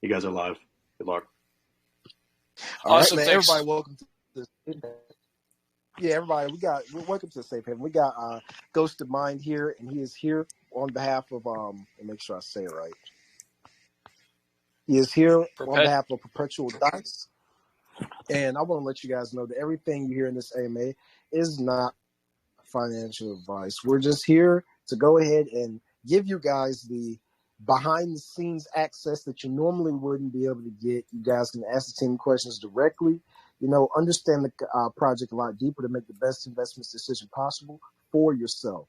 You guys are live. Good luck. Awesome. All right, man. Thanks. Everybody, welcome to this. Yeah, everybody, welcome to the Safe Haven. We got Ghosted Mind here, and he is here on behalf of let me make sure I say it right. He is here on behalf of Perpetual Dice, and I want to let you guys know that everything you hear in this AMA is not financial advice. We're just here to go ahead and give you guys the behind the scenes access that you normally wouldn't be able to get. You guys can ask the team questions directly, understand the project a lot deeper to make the best investment decision possible for yourself.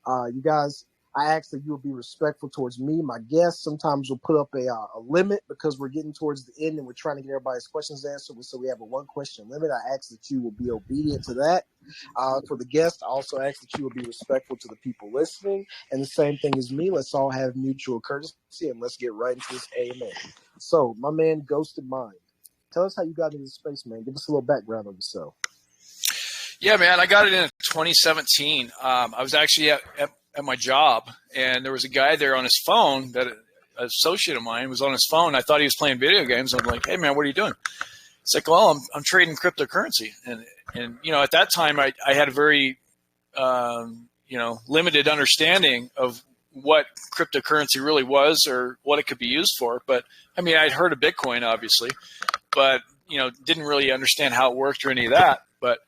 You guys, I ask that you will be respectful towards me, my guests. Sometimes we'll put up a limit because we're getting towards the end and we're trying to get everybody's questions answered. So we have a 1-question limit. I ask that you will be obedient to that. For the guests, I also ask that you will be respectful to the people listening. And the same thing as me. Let's all have mutual courtesy and let's get right into this AMA. So, my man, Ghosted Mind, tell us how you got into space, man. Give us a little background on yourself. Yeah, man, I got it in 2017. I was actually at my job, and there was a guy there on his phone, that an associate of mine was on his phone. I thought he was playing video games. I'm like, hey, man, what are you doing? It's like, well, I'm trading cryptocurrency. And at that time, I had a very, limited understanding of what cryptocurrency really was or what it could be used for. But, I'd heard of Bitcoin, obviously, but, didn't really understand how it worked or any of that. But,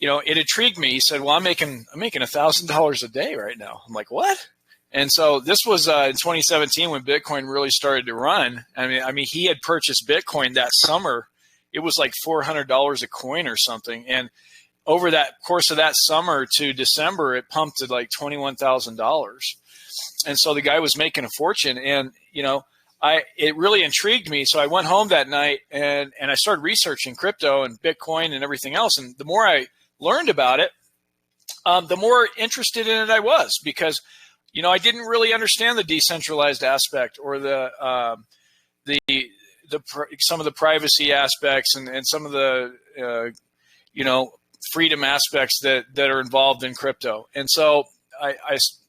it intrigued me. He said, well, I'm making $1,000 a day right now. I'm like, what? And so this was in 2017 when Bitcoin really started to run. He had purchased Bitcoin that summer. It was like $400 a coin or something. And over that course of that summer to December, it pumped to like $21,000. And so the guy was making a fortune. And, it really intrigued me. So I went home that night and I started researching crypto and Bitcoin and everything else. And the more I learned about it, the more interested in it I was, because, I didn't really understand the decentralized aspect or some of the privacy aspects and some of the, freedom aspects that are involved in crypto. And so I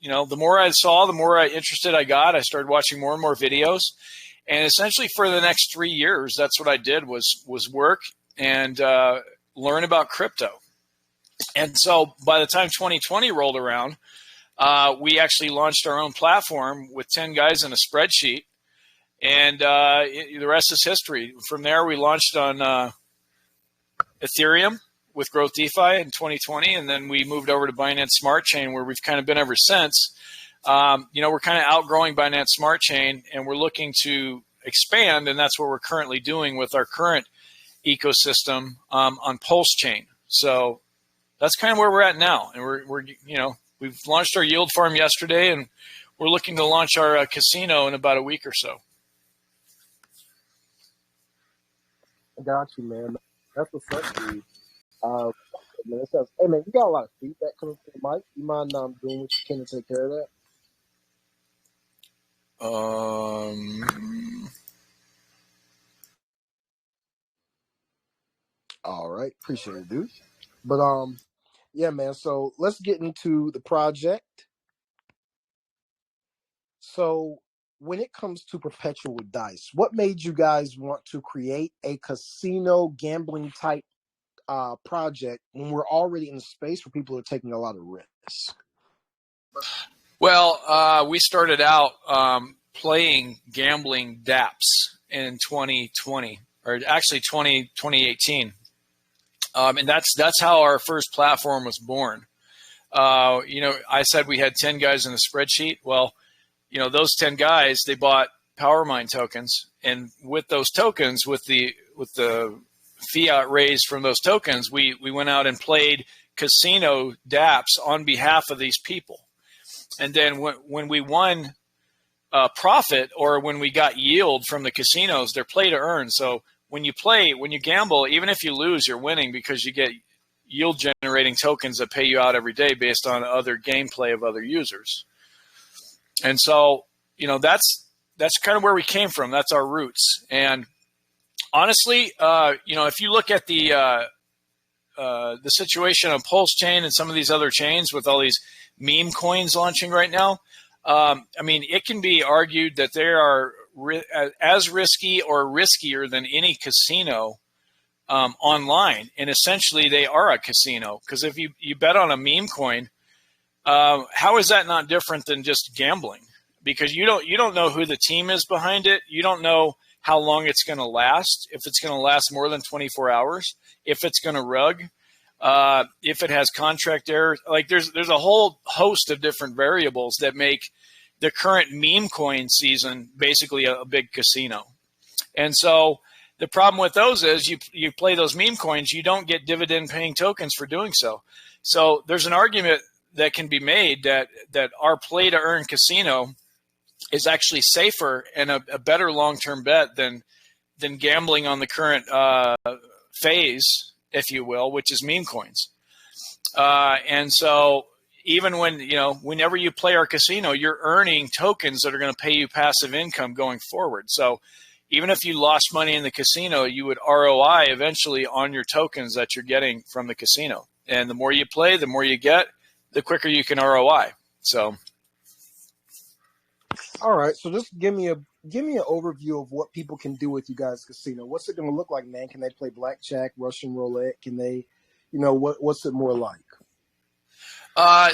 the more I saw, the more interested I got. I started watching more and more videos, and essentially for the next 3 years, that's what I did was work and learn about crypto. And so by the time 2020 rolled around, we actually launched our own platform with 10 guys in a spreadsheet, and the rest is history. From there, we launched on Ethereum with Growth DeFi in 2020, and then we moved over to Binance Smart Chain, where we've kind of been ever since. We're kind of outgrowing Binance Smart Chain, and we're looking to expand, and that's what we're currently doing with our current ecosystem on Pulse Chain. So that's kind of where we're at now, and we've launched our yield farm yesterday, and we're looking to launch our casino in about a week or so. I got you, man. That's what's up, dude. Hey, man, you got a lot of feedback coming from the mic. You mind doing what you can to take care of that? All right, appreciate it, dude. But yeah, man. So let's get into the project. So when it comes to Perpetual Dice, what made you guys want to create a casino gambling type project when we're already in a space where people are taking a lot of risks? Well, we started out playing gambling dApps in 2020, or actually 2018. And that's how our first platform was born. I said we had 10 guys in the spreadsheet. Well, those 10 guys, they bought PowerMine tokens, and with those tokens, with the fiat raised from those tokens, we went out and played casino dApps on behalf of these people. And then when we won profit, or when we got yield from the casinos, they're play to earn. So when you gamble, even if you lose, you're winning because you get yield generating tokens that pay you out every day based on other gameplay of other users. And so, that's kind of where we came from. That's our roots. And honestly, if you look at the situation on Pulse Chain and some of these other chains with all these meme coins launching right now, it can be argued that they are as risky or riskier than any casino online. And essentially, they are a casino, because if you bet on a meme coin, how is that not different than just gambling? Because you don't know who the team is behind it. You don't know how long it's going to last, if it's going to last more than 24 hours, if it's going to rug, if it has contract errors. Like there's a whole host of different variables that make the current meme coin season basically a big casino. And so the problem with those is you play those meme coins, you don't get dividend paying tokens for doing so. So there's an argument that can be made that our play to earn casino is actually safer and a better long-term bet than gambling on the current phase, if you will, which is meme coins. And so even whenever you play our casino, you're earning tokens that are going to pay you passive income going forward. So even if you lost money in the casino, you would ROI eventually on your tokens that you're getting from the casino. And the more you play, the more you get, the quicker you can ROI. So. All right, so just give me an overview of what people can do with you guys' casino. What's it going to look like, man? Can they play blackjack, Russian roulette? Can they, what's it more like?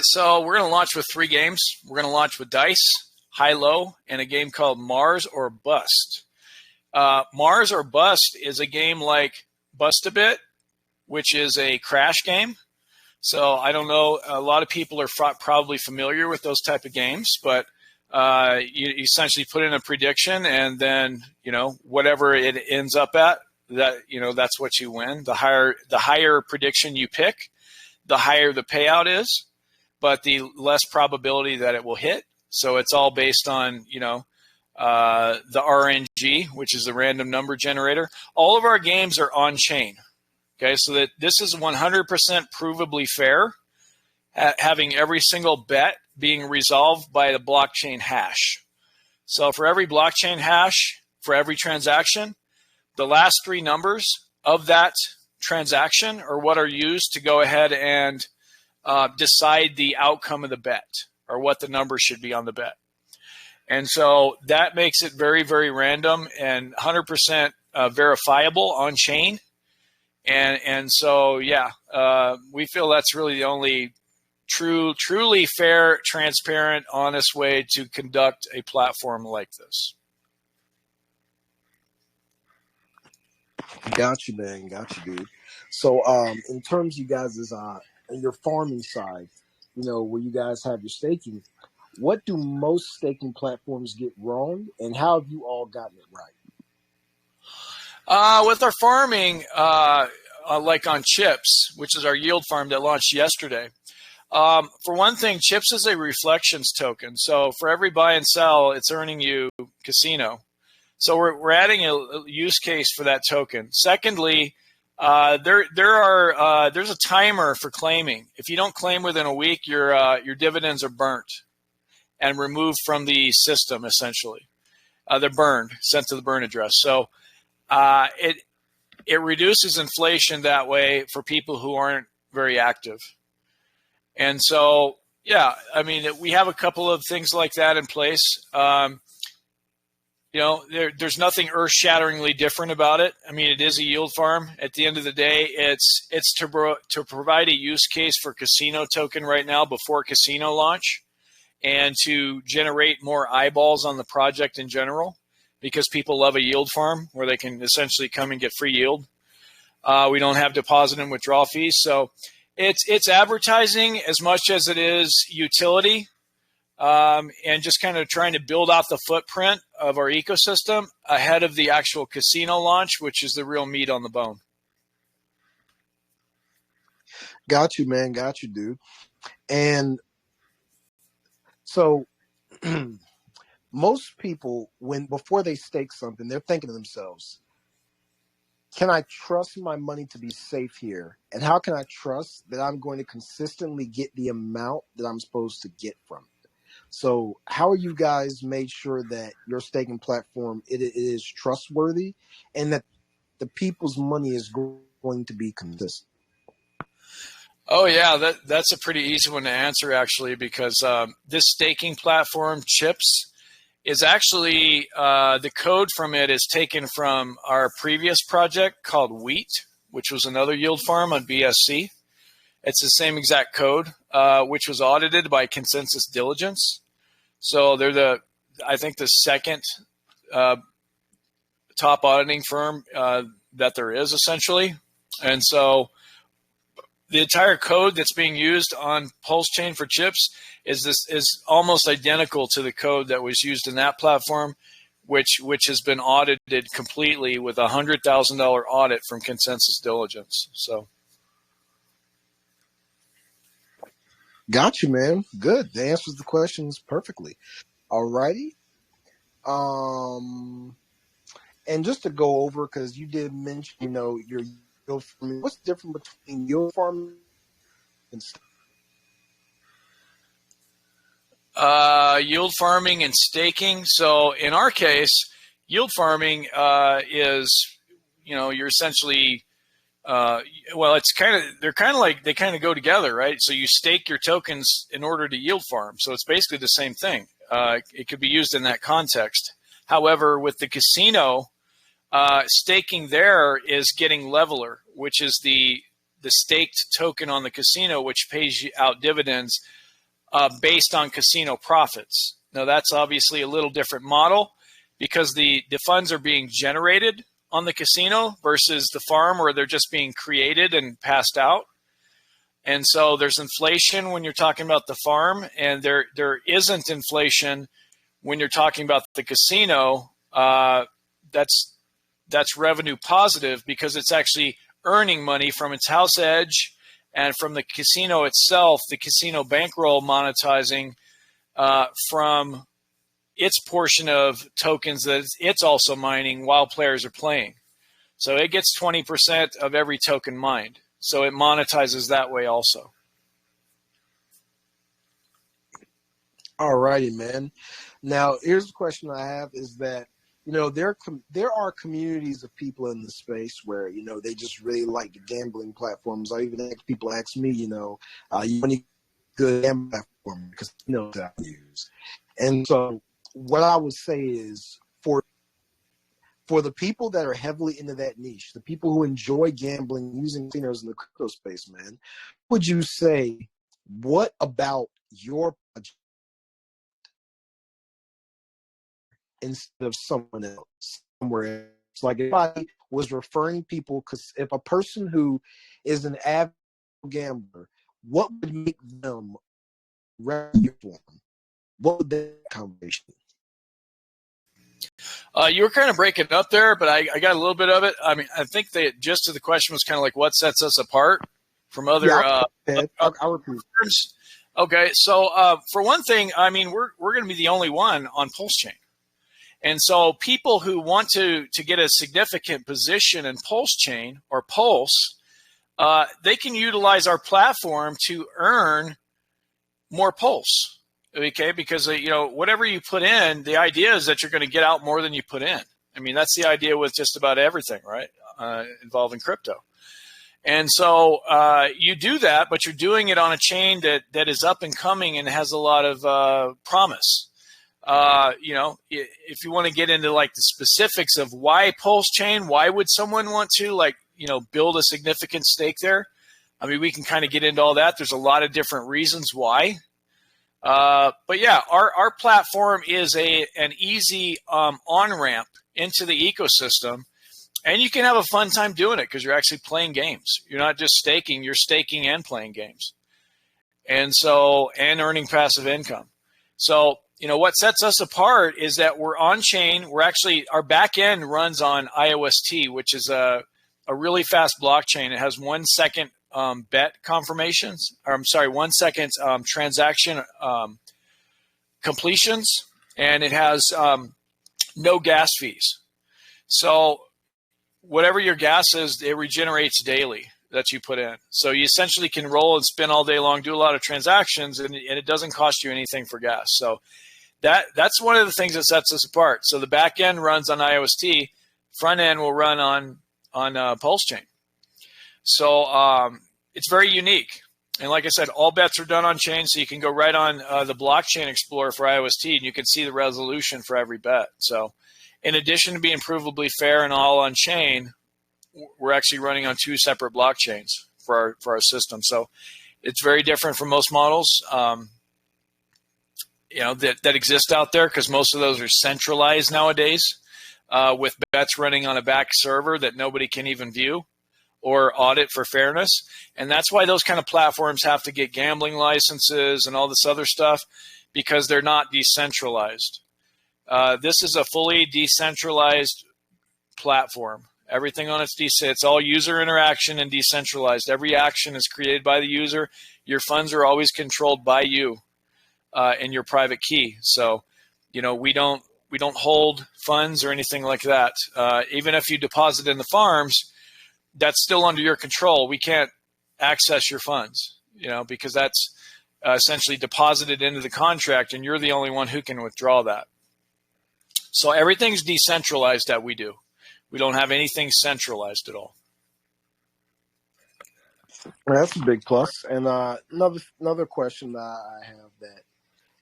So we're going to launch with 3 games. We're going to launch with dice, high-low, and a game called Mars or Bust. Mars or Bust is a game like Bust-A-Bit, which is a crash game. So I don't know, a lot of people are probably familiar with those type of games, but you essentially put in a prediction, and then whatever it ends up at, that's what you win. The higher prediction you pick, the higher the payout is, but the less probability that it will hit. So it's all based on the RNG, which is the random number generator. All of our games are on chain. Okay, so that this is 100% provably fair, having every single bet being resolved by the blockchain hash. So for every blockchain hash, for every transaction, the last 3 numbers of that transaction are what are used to go ahead and decide the outcome of the bet, or what the number should be on the bet. And so that makes it very, very random and 100% verifiable on chain. And so, we feel that's really the only truly fair, transparent, honest way to conduct a platform like this. Got you, man. Got you, dude. So, in terms of you guys' your farming side, where you guys have your staking, what do most staking platforms get wrong, and how have you all gotten it right? With our farming, like on Chips, which is our yield farm that launched yesterday. For one thing, Chips is a reflections token. So for every buy and sell, it's earning you casino. So we're adding a use case for that token. Secondly, there's a timer for claiming. If you don't claim within a week, your dividends are burnt and removed from the system. Essentially, they're burned, sent to the burn address. So it reduces inflation that way for people who aren't very active. And so, we have a couple of things like that in place. There's nothing earth-shatteringly different about it. I mean, it is a yield farm. At the end of the day, it's to provide a use case for casino token right now before casino launch, and to generate more eyeballs on the project in general, because people love a yield farm where they can essentially come and get free yield. We don't have deposit and withdrawal fees. So it's advertising as much as it is utility, and just kind of trying to build out the footprint of our ecosystem ahead of the actual casino launch, which is the real meat on the bone. Got you, man. Got you, dude. And so most people, before they stake something, they're thinking to themselves, can I trust my money to be safe here? And how can I trust that I'm going to consistently get the amount that I'm supposed to get from it? So how are you guys made sure that your staking platform, it is trustworthy, and that the people's money is going to be consistent? Oh, yeah, that's a pretty easy one to answer, actually, because this staking platform, Chips, is actually the code from it is taken from our previous project called Wheat, which was another yield farm on BSC. It's the same exact code, which was audited by Consensus Diligence. So they're I think the second top auditing firm that there is, essentially. And so the entire code that's being used on Pulse Chain for chips is almost identical to the code that was used in that platform, which has been audited completely with a $100,000 audit from Consensus Diligence. So, got you, man. Good. That answers the questions perfectly. All righty. And just to go over, because you did mention, your yield farming. What's different between yield farming and yield farming and staking. So in our case, yield farming is, you're essentially, well, they kind of go together, right? So you stake your tokens in order to yield farm. So it's basically the same thing. It could be used in that context. However, with the casino, staking there is getting leveler, which is the staked token on the casino, which pays you out dividends based on casino profits. Now, that's obviously a little different model because the funds are being generated on the casino versus the farm where they're just being created and passed out. And so there's inflation when you're talking about the farm, and there isn't inflation when you're talking about the casino. That's revenue positive because it's actually earning money from its house edge and from the casino itself, the casino bankroll monetizing from its portion of tokens that it's also mining while players are playing. So it gets 20% of every token mined. So it monetizes that way also. All righty, man. Now, here's the question I have is that, there are communities of people in the space where, they just really like the gambling platforms. I even had people ask me, you need good gambling platform because that I use. And so what I would say is for the people that are heavily into that niche, the people who enjoy gambling using casinos in the crypto space, man, would you say, what about your project instead of someone else somewhere else? Like if I was referring people, because if a person who is an avid gambler, what would make them revenue for them? What would that combination? You were kind of breaking up there, but I got a little bit of it. I mean, I think the gist of the question was kind of like what sets us apart from other. I'll repeat. Okay, so for one thing, I mean, we're going to be the only one on Pulse Chain. And so people who want to get a significant position in Pulse Chain or Pulse, they can utilize our platform to earn more Pulse, okay? Because, whatever you put in, the idea is that you're going to get out more than you put in. I mean, that's the idea with just about everything, right, involving crypto. And so you do that, but you're doing it on a chain that is up and coming and has a lot of promise. If you want to get into like the specifics of why Pulse Chain, why would someone want to build a significant stake there? I mean, we can kind of get into all that. There's a lot of different reasons why. But yeah, our platform is an easy on-ramp into the ecosystem, and you can have a fun time doing it because you're actually playing games. You're not just staking, you're staking and playing games. And earning passive income. So, what sets us apart is that we're on chain. Our back end runs on IOST, which is a really fast blockchain. It has 1 second bet confirmations, or 1 second transaction completions, and it has no gas fees. So whatever your gas is, it regenerates daily that you put in. So you essentially can roll and spin all day long, do a lot of transactions, and it doesn't cost you anything for gas. So that's one of the things that sets us apart. So the back end runs on IOST, front end will run on Pulse Chain. So it's very unique. And like I said, all bets are done on chain, so you can go right on the blockchain explorer for IOST, and you can see the resolution for every bet. So in addition to being provably fair and all on chain, we're actually running on 2 separate blockchains for our system. So it's very different from most models that exist out there, because most of those are centralized nowadays with bets running on a back server that nobody can even view or audit for fairness. And that's why those kind of platforms have to get gambling licenses and all this other stuff, because they're not decentralized. This is a fully decentralized platform. Everything on it's all user interaction and decentralized. Every action is created by the user. Your funds are always controlled by you and your private key. So, we don't hold funds or anything like that. Even if you deposit in the farms, that's still under your control. We can't access your funds, because that's essentially deposited into the contract, and you're the only one who can withdraw that. So everything's decentralized that we do. We don't have anything centralized at all. That's a big plus. And another question that I have that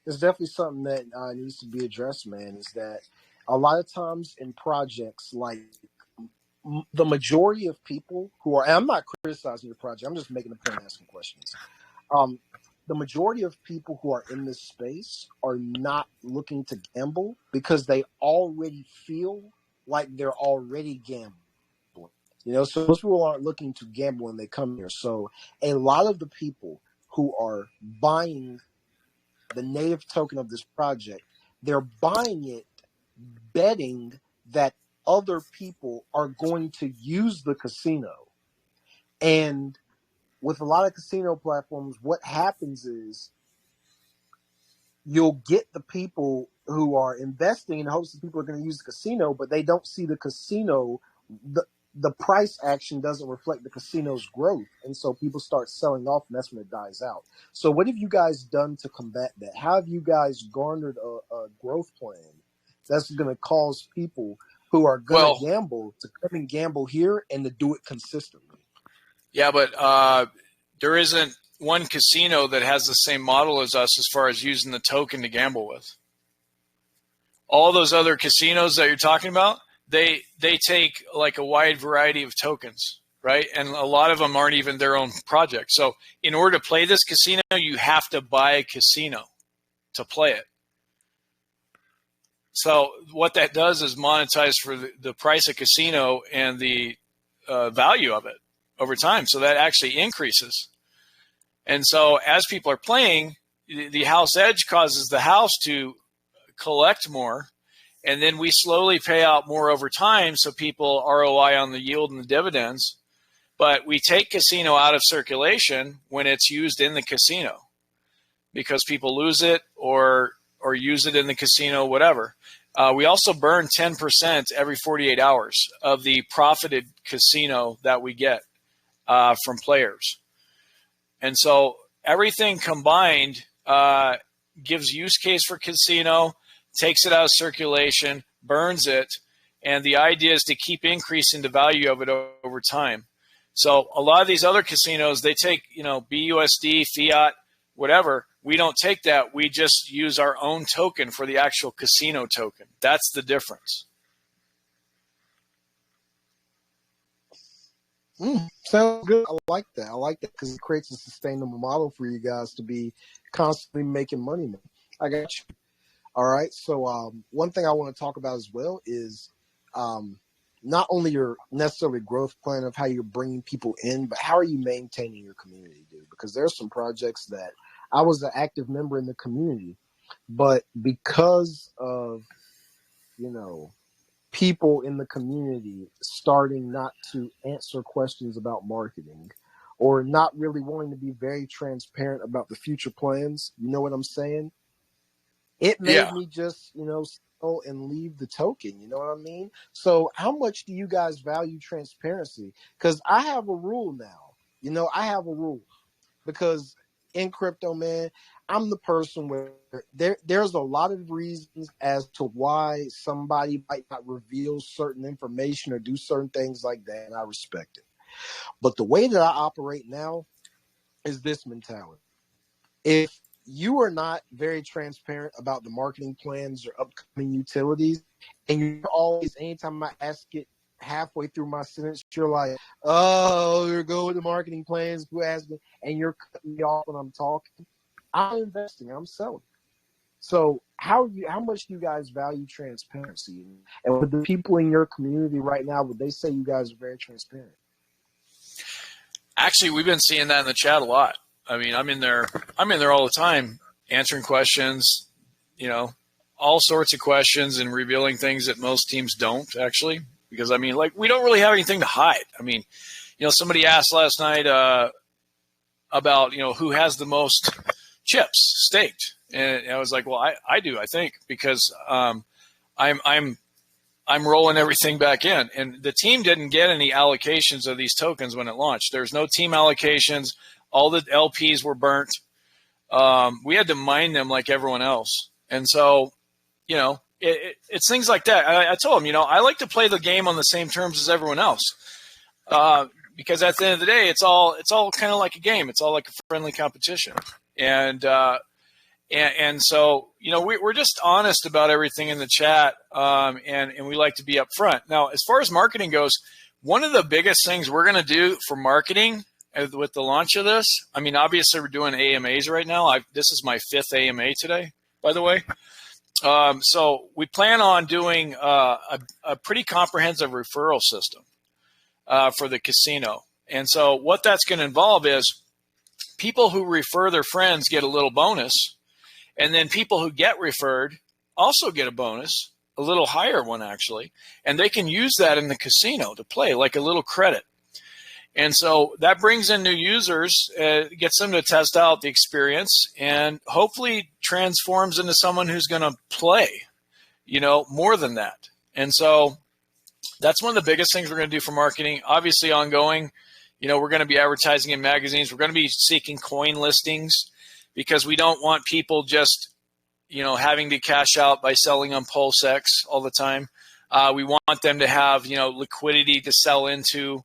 is definitely something that needs to be addressed, man, is that a lot of times in projects, like the majority of people who are, and I'm not criticizing your project, I'm just making a point and asking questions. The majority of people who are in this space are not looking to gamble because they already feel like they're already gambling. So most people aren't looking to gamble when they come here. So a lot of the people who are buying the native token of this project, they're buying it betting that other people are going to use the casino. And with a lot of casino platforms, what happens is you'll get the people who are investing in hopes that people are going to use the casino, but they don't see the casino. The price action doesn't reflect the casino's growth. And so people start selling off, and that's when it dies out. So what have you guys done to combat that? How have you guys garnered a growth plan that's going to cause people who are going to gamble to come and gamble here and to do it consistently? Yeah, but there isn't one casino that has the same model as us as far as using the token to gamble with. All those other casinos that you're talking about, they take like a wide variety of tokens, right? And a lot of them aren't even their own project. So in order to play this casino, you have to buy a casino to play it. So what that does is monetize for the price of casino and the value of it over time. So that actually increases. And so as people are playing, the house edge causes the house to collect more, and then we slowly pay out more over time, so people ROI on the yield and the dividends. But we take casino out of circulation when it's used in the casino because people lose it or use it in the casino, whatever. We also burn 10% every 48 hours of the profited casino that we get from players. And so everything combined gives use case for casino, takes it out of circulation, burns it, and the idea is to keep increasing the value of it over time. So a lot of these other casinos, they take, BUSD, fiat, whatever. We don't take that. We just use our own token for the actual casino token. That's the difference. Sounds good. I like that because it creates a sustainable model for you guys to be constantly making money. Man. I got you. All right. So one thing I want to talk about as well is not only your necessarily growth plan of how you're bringing people in, but how are you maintaining your community, dude? Because there's some projects that I was an active member in the community, but because of, people in the community starting not to answer questions about marketing or not really wanting to be very transparent about the future plans, you know what I'm saying? It made me just, sell and leave the token, you know what I mean? So how much do you guys value transparency? Because I have a rule now, I have a rule because in crypto, man, I'm the person where there's a lot of reasons as to why somebody might not reveal certain information or do certain things like that, and I respect it. But the way that I operate now, is this mentality. If you are not very transparent about the marketing plans or upcoming utilities, and you're always, anytime I ask it halfway through my sentence, you're like, oh, you're going with the marketing plans, who asked me, and you're cutting me off when I'm talking, I'm investing, I'm selling. So how much do you guys value transparency? And with the people in your community right now, would they say you guys are very transparent? Actually, we've been seeing that in the chat a lot. I mean, I'm in there all the time answering questions, all sorts of questions and revealing things that most teams don't actually, because I mean, like, we don't really have anything to hide. I mean, somebody asked last night about, who has the most chips staked. And I was like, well, I do, I think, because I'm rolling everything back in. And the team didn't get any allocations of these tokens when it launched. There's no team allocations. All the LPs were burnt. We had to mine them like everyone else. And so, it's things like that. I told him, I like to play the game on the same terms as everyone else. Because at the end of the day, it's all kind of like a game. It's all like a friendly competition. And so, we're just honest about everything in the chat, and we like to be upfront. Now, as far as marketing goes, one of the biggest things we're going to do for marketing with the launch of this, I mean, obviously we're doing AMAs right now. This is my 5th AMA today, by the way. So we plan on doing a pretty comprehensive referral system for the casino. And so what that's going to involve is people who refer their friends get a little bonus. And then people who get referred also get a bonus, a little higher one actually, and they can use that in the casino to play like a little credit. And so that brings in new users, gets them to test out the experience, and hopefully transforms into someone who's going to play, more than that. And so that's one of the biggest things we're going to do for marketing. Obviously ongoing, we're going to be advertising in magazines. We're going to be seeking coin listings, because we don't want people just, having to cash out by selling on PulseX all the time. We want them to have, liquidity to sell into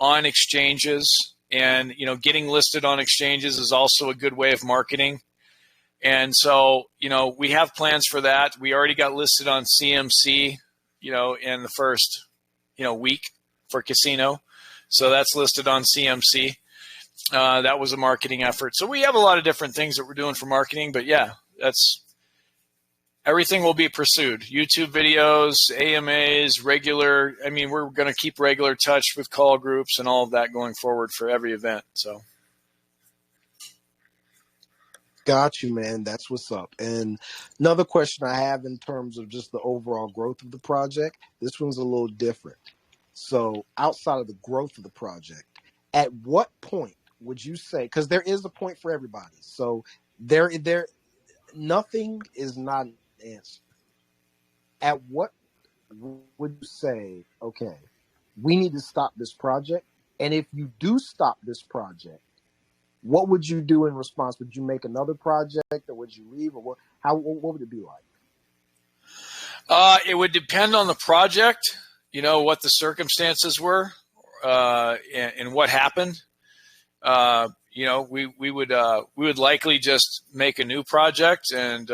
on exchanges, and, getting listed on exchanges is also a good way of marketing. And so, we have plans for that. We already got listed on CMC, in the first, week for casino. So that's listed on CMC. That was a marketing effort. So we have a lot of different things that we're doing for marketing, but yeah, everything will be pursued. YouTube videos, AMAs, regular. I mean, we're going to keep regular touch with call groups and all of that going forward for every event. So. Got you, man. That's what's up. And another question I have in terms of just the overall growth of the project, this one's a little different. So outside of the growth of the project, at what point would you say, because there is a point for everybody, so there nothing is not an answer. At what would you say, okay, we need to stop this project? And if you do stop this project, what would you do in response? Would you make another project, or would you leave, or what would it be like? It would depend on the project, what the circumstances were, and what happened. We would likely just make a new project and,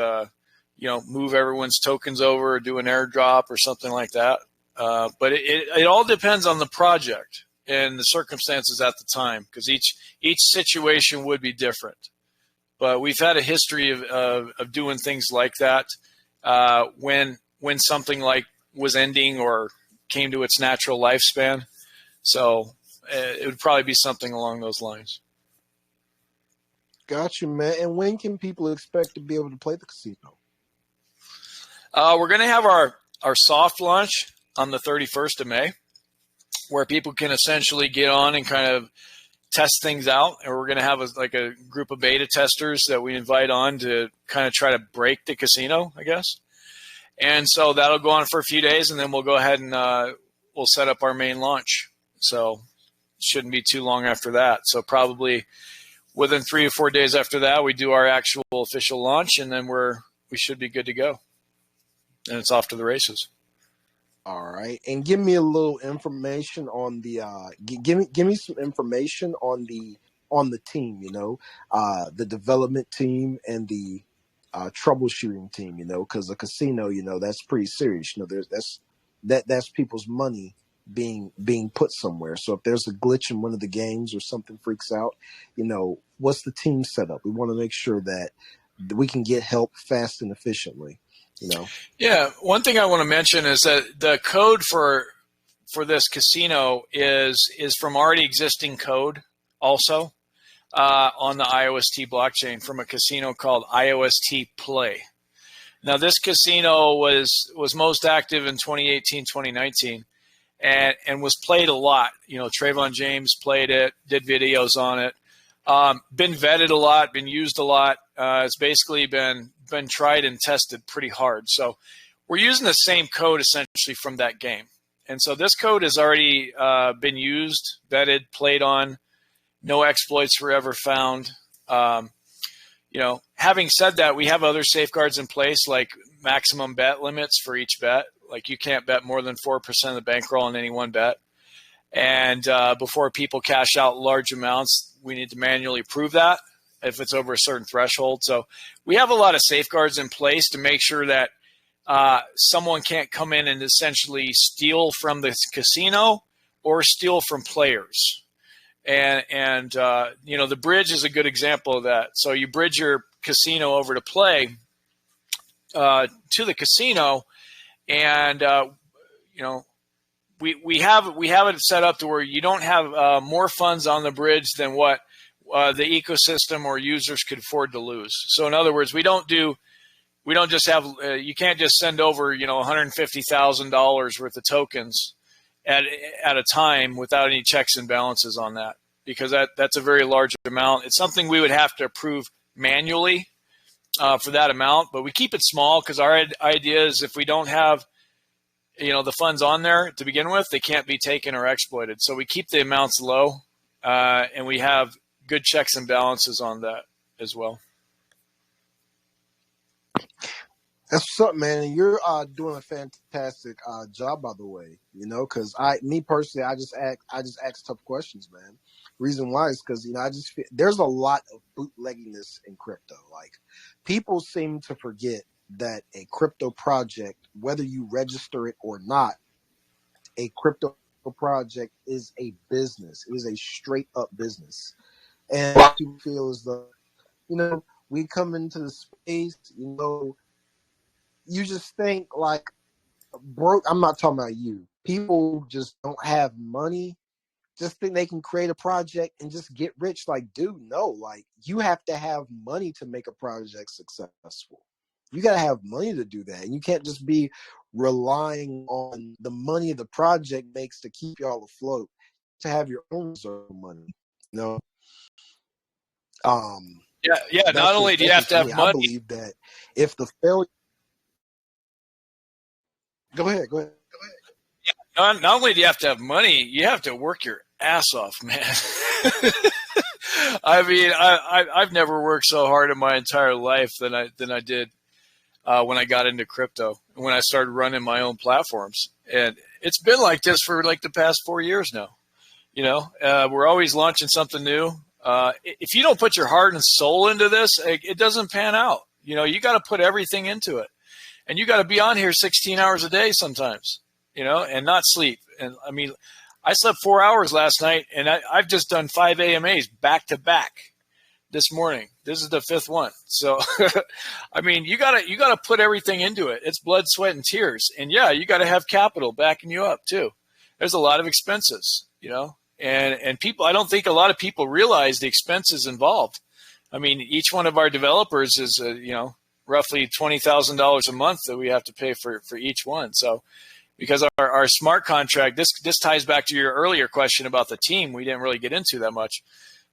move everyone's tokens over, or do an airdrop or something like that. But it all depends on the project and the circumstances at the time, because each situation would be different. But we've had a history of doing things like that when something like was ending or came to its natural lifespan. So it would probably be something along those lines. Got you, man. And when can people expect to be able to play the casino? We're going to have our soft launch on the 31st of May, where people can essentially get on and kind of test things out. And we're going to have a group of beta testers that we invite on to kind of try to break the casino, I guess. And so that'll go on for a few days, and then we'll go ahead and we'll set up our main launch. So it shouldn't be too long after that. So probably within 3 or 4 days after that, we do our actual official launch, and then we should be good to go. And it's off to the races. All right, and give me a little information on the give me some information on on the team, the development team and the troubleshooting team, because a casino, that's pretty serious. That's people's money being put somewhere. So if there's a glitch in one of the games or something freaks out, what's the team set up? We want to make sure that we can get help fast and efficiently. Yeah, one thing I want to mention is that the code for this casino is from already existing code also on the IOST blockchain from a casino called IOST Play. Now, this casino was most active in 2018, 2019, and was played a lot. Trayvon James played it, did videos on it, been vetted a lot, been used a lot. It's basically been tried and tested pretty hard. So we're using the same code essentially from that game. And so this code has already been used, vetted, played on. No exploits were ever found. Having said that, we have other safeguards in place, like maximum bet limits for each bet. Like you can't bet more than 4% of the bankroll on any one bet. And before people cash out large amounts, we need to manually prove that if it's over a certain threshold. So we have a lot of safeguards in place to make sure that someone can't come in and essentially steal from the casino or steal from players. And the bridge is a good example of that. So you bridge your casino over to Play to the casino, and we have it set up to where you don't have more funds on the bridge than what the ecosystem or users could afford to lose. So in other words, we don't just have you can't just send over $150,000 worth of tokens at a time without any checks and balances on that, because that's a very large amount. It's something we would have to approve manually for that amount, but we keep it small because our idea is if we don't have the funds on there to begin with, they can't be taken or exploited. So we keep the amounts low, and we have good checks and balances on that as well. That's what's up, man. And you're doing a fantastic job, by the way. Because me personally, I just ask tough questions, man. Reason why is because I just feel there's a lot of bootlegginess in crypto. Like people seem to forget that a crypto project, whether you register it or not, a crypto project is a business. It is a straight up business, and people feel as though we come into the space, you just think like broke. I'm not talking about you. People just don't have money. Just think they can create a project and just get rich. Like, dude, no. Like, you have to have money to make a project successful. You got to have money to do that. And you can't just be relying on the money the project makes to keep y'all afloat, to have your own reserve money. Yeah. Not only do you have to have money. I believe that if the failure. Go ahead. Not only do you have to have money, you have to work your ass off, man. I mean, I've never worked so hard in my entire life than I did when I got into crypto, when I started running my own platforms. And it's been like this for like the past 4 years now. We're always launching something new. If you don't put your heart and soul into this, it doesn't pan out. You got to put everything into it. And you got to be on here 16 hours a day sometimes, and not sleep. And I mean, I slept 4 hours last night, and I've just done 5 AMAs back to back this morning. This is the 5th one. So, I mean, you gotta put everything into it. It's blood, sweat, and tears. And yeah, you got to have capital backing you up too. There's a lot of expenses, and people, I don't think a lot of people realize the expenses involved. I mean, each one of our developers is, roughly $20,000 a month that we have to pay for each one. So because our smart contract, this ties back to your earlier question about the team. We didn't really get into that much,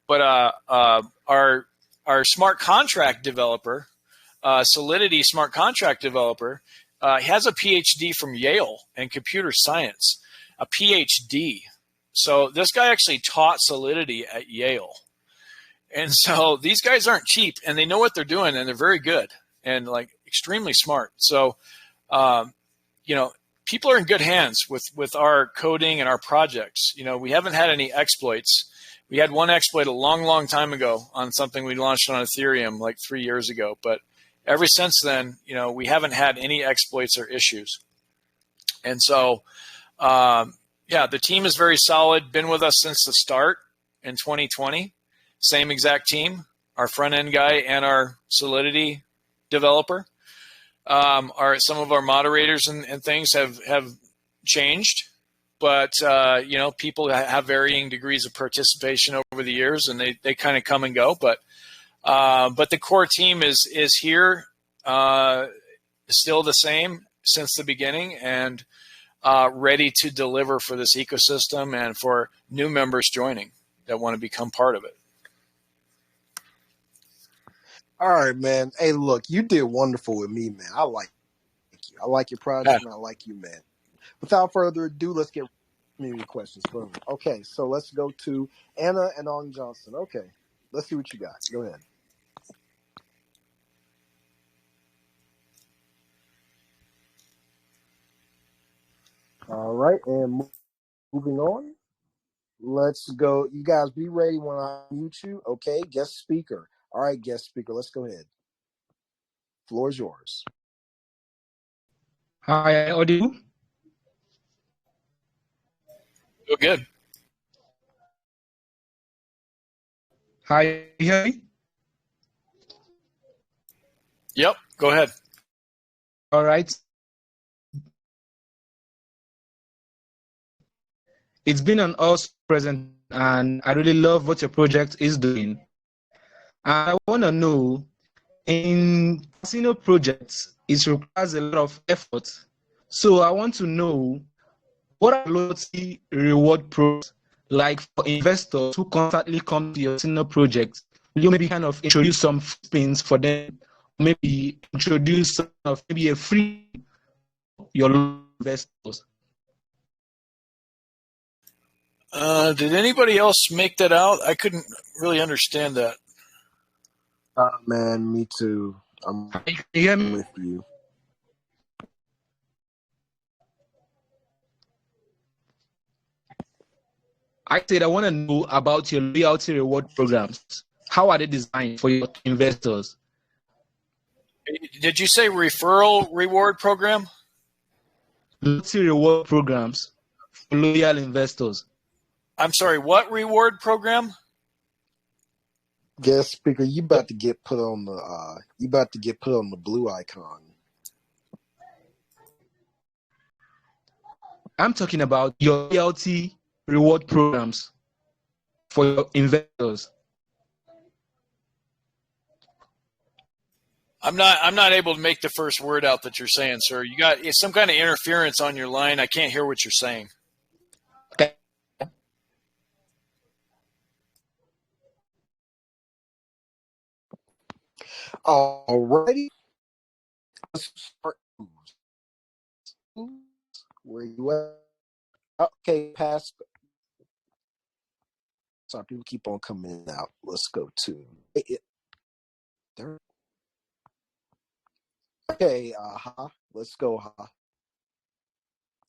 but our smart contract developer, Solidity smart contract developer, has a PhD from Yale in computer science, a PhD. So this guy actually taught Solidity at Yale. And so these guys aren't cheap, and they know what they're doing, and they're very good and like extremely smart. So, people are in good hands with our coding and our projects. We haven't had any exploits. We had one exploit a long, long time ago on something we launched on Ethereum like 3 years ago. But ever since then, we haven't had any exploits or issues. And so, the team is very solid. Been with us since the start in 2020. Same exact team. Our front end guy and our Solidity developer. Some of our moderators and things have changed, but people have varying degrees of participation over the years, and they kind of come and go. But the core team is here, still the same since the beginning, and ready to deliver for this ecosystem and for new members joining that want to become part of it. All right, man. Hey, look, you did wonderful with me, man. I like you. I like your project, and I like you, man. Without further ado, let's get community questions. Boom. Okay, so let's go to Anna and On Johnson. Okay, let's see what you got. Go ahead. All right, and moving on. Let's go. You guys be ready when I mute you. Okay, guest speaker. All right, guest speaker, let's go ahead. Floor is yours. Hi, audible? Oh, good. Hi, you hear me? Yep, go ahead. All right. It's been an awesome present, and I really love what your project is doing. I want to know, in casino projects, it requires a lot of effort. So I want to know, what are loyalty reward programs like for investors who constantly come to your casino project? Will you maybe kind of introduce some spins for them? Maybe introduce maybe a free your investors? Did anybody else make that out? I couldn't really understand that. Man, me too. I'm with you. I said I want to know about your loyalty reward programs. How are they designed for your investors? Did you say referral reward program? Loyalty reward programs for loyal investors. I'm sorry, what reward program? Guest speaker, you about to get put on the blue icon. I'm talking about your loyalty reward programs for your investors. I'm not able to make the first word out that you're saying, sir. You got some kind of interference on your line. I can't hear what you're saying. Okay. Alrighty. Let's start. Where you at? Okay, pass. Sorry, people keep on coming out. Let's go to there. Okay, let's go,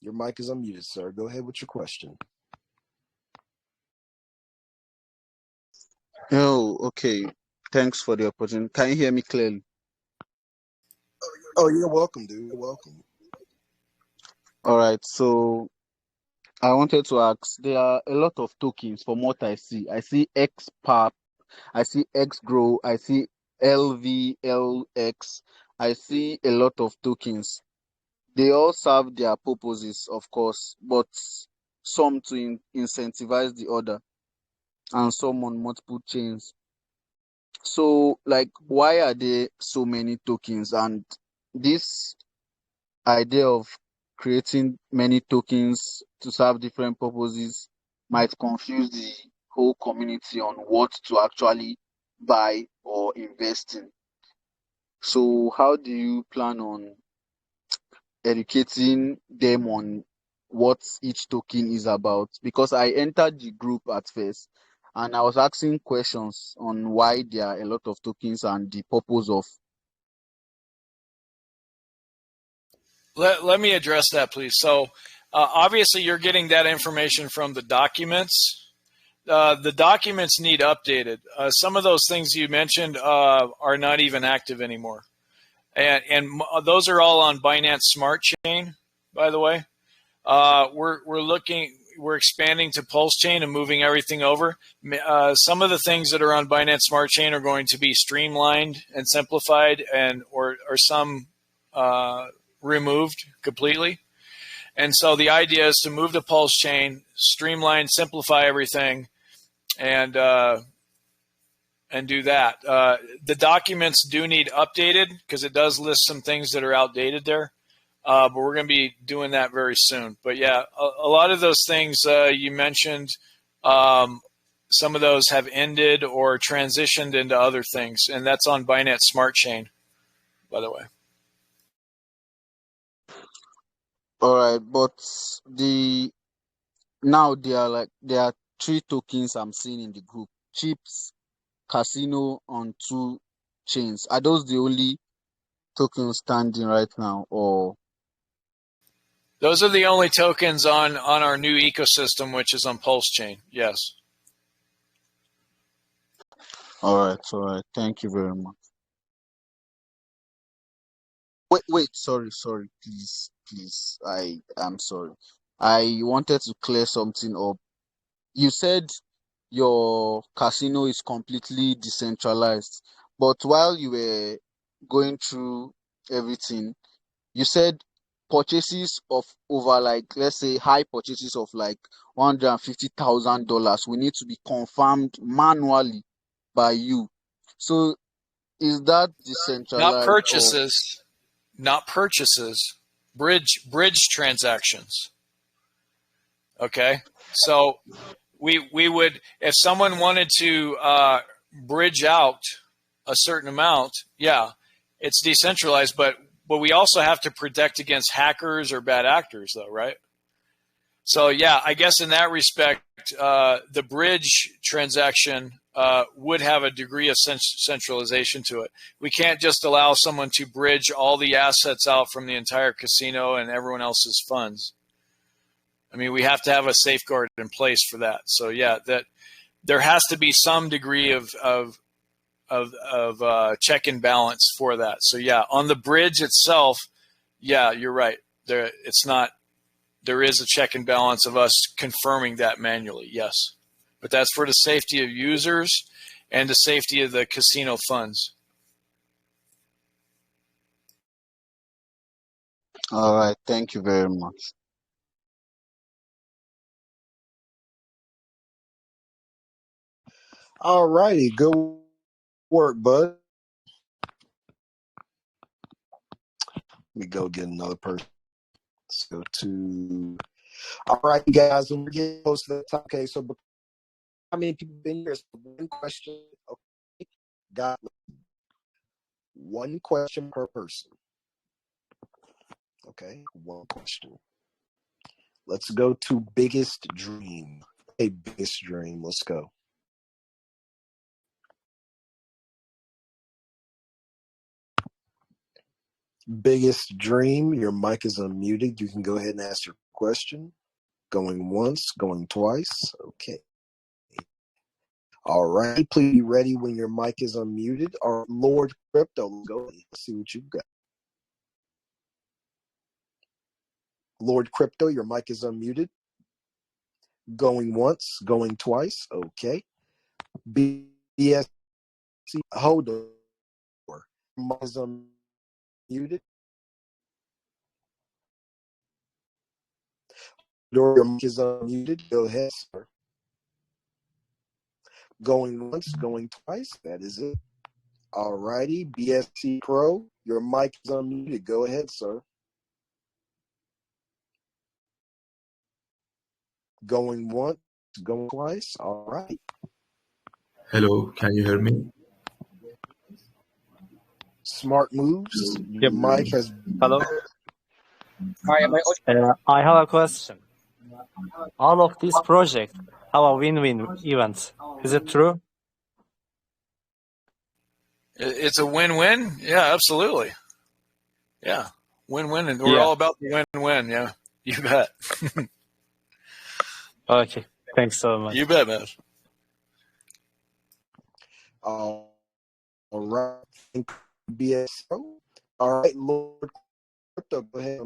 Your mic is unmuted, sir. Go ahead with your question. Oh, okay. Thanks for the opportunity. Can you hear me clearly? Oh, you're welcome, dude. You're welcome. All right. So I wanted to ask, there are a lot of tokens from what I see. I see XPAP, I see XGROW, I see LVLX, I see a lot of tokens. They all serve their purposes, of course, but some to incentivize the other and some on multiple chains. So, like, why are there so many tokens? And this idea of creating many tokens to serve different purposes might confuse the whole community on what to actually buy or invest in. So, how do you plan on educating them on what each token is about? Because I entered the group at first and I was asking questions on why there are a lot of tokens and the purpose of. Let me address that, please. So obviously you're getting that information from the documents the documents need updated. Some of those things you mentioned are not even active anymore. And those are all on Binance Smart Chain, by the way. We're expanding to Pulse Chain and moving everything over. Some of the things that are on Binance Smart Chain are going to be streamlined and simplified, or some removed completely. And so the idea is to move to Pulse Chain, streamline, simplify everything, and do that. The documents do need updated because it does list some things that are outdated there. But we're going to be doing that very soon. But yeah, a lot of those things you mentioned, some of those have ended or transitioned into other things, and that's on Binance Smart Chain, by the way. All right, but now there are 3 tokens I'm seeing in the group: Chips, Casino on 2 chains. Are those the only tokens standing right now, or? Those are the only tokens on our new ecosystem, which is on Pulse Chain. Yes. All right. Thank you very much. Wait, sorry, please. I'm sorry. I wanted to clear something up. You said your casino is completely decentralized, but while you were going through everything, you said purchases of over, like, let's say high purchases of like $150,000 will need to be confirmed manually by you. So is that Not decentralized or? purchases. Not purchases. Bridge transactions. Okay. So we would, if someone wanted to bridge out a certain amount, yeah, it's decentralized, but we also have to protect against hackers or bad actors, though, right? So yeah, I guess in that respect, the bridge transaction would have a degree of centralization to it. We can't just allow someone to bridge all the assets out from the entire casino and everyone else's funds. I mean, we have to have a safeguard in place for that. So yeah, that there has to be some degree of check and balance for that. So yeah, on the bridge itself, yeah, you're right. There is a check and balance of us confirming that manually, yes. But that's for the safety of users and the safety of the casino funds. All right, thank you very much. All righty, good work, bud. Let me go get another person. Let's go to. All right, you guys, and we're getting close to the top. Okay, so how many people been here? So one question. Okay, got one question per person. Okay, one question. Let's go to biggest dream. A biggest dream. Let's go. Biggest dream. Your mic is unmuted. You can go ahead and ask your question. Going once, going twice. Okay. All right. Please be ready when your mic is unmuted. Or Lord Crypto, go ahead. Let's see what you've got. Lord Crypto, your mic is unmuted. Going once, going twice. Okay. BSC, hold on. Mic is unmuted. Your mic is unmuted. Go ahead, sir. Going once, going twice. That is it. All righty. BSC Pro, your mic is unmuted. Go ahead, sir. Going once, going twice. All right. Hello, can you hear me? Smart moves. Your Yep. mic has. Hello. I have a question. All of these projects have a win-win event. Is it true? It's a win-win. Yeah, absolutely. Yeah, win-win, and we're all about the win-win. Yeah, you bet. Okay. Thanks so much. You bet, man. All right. BSO. All right, Lord Crypto, go ahead.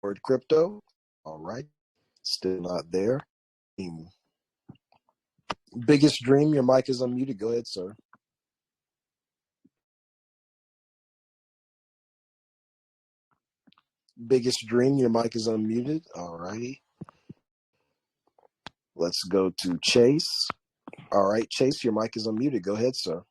Lord Crypto. All right. Still not there. Biggest Dream, your mic is unmuted. Go ahead, sir. Biggest Dream, your mic is unmuted. All righty. Let's go to Chase. All right, Chase, your mic is unmuted. Go ahead, sir.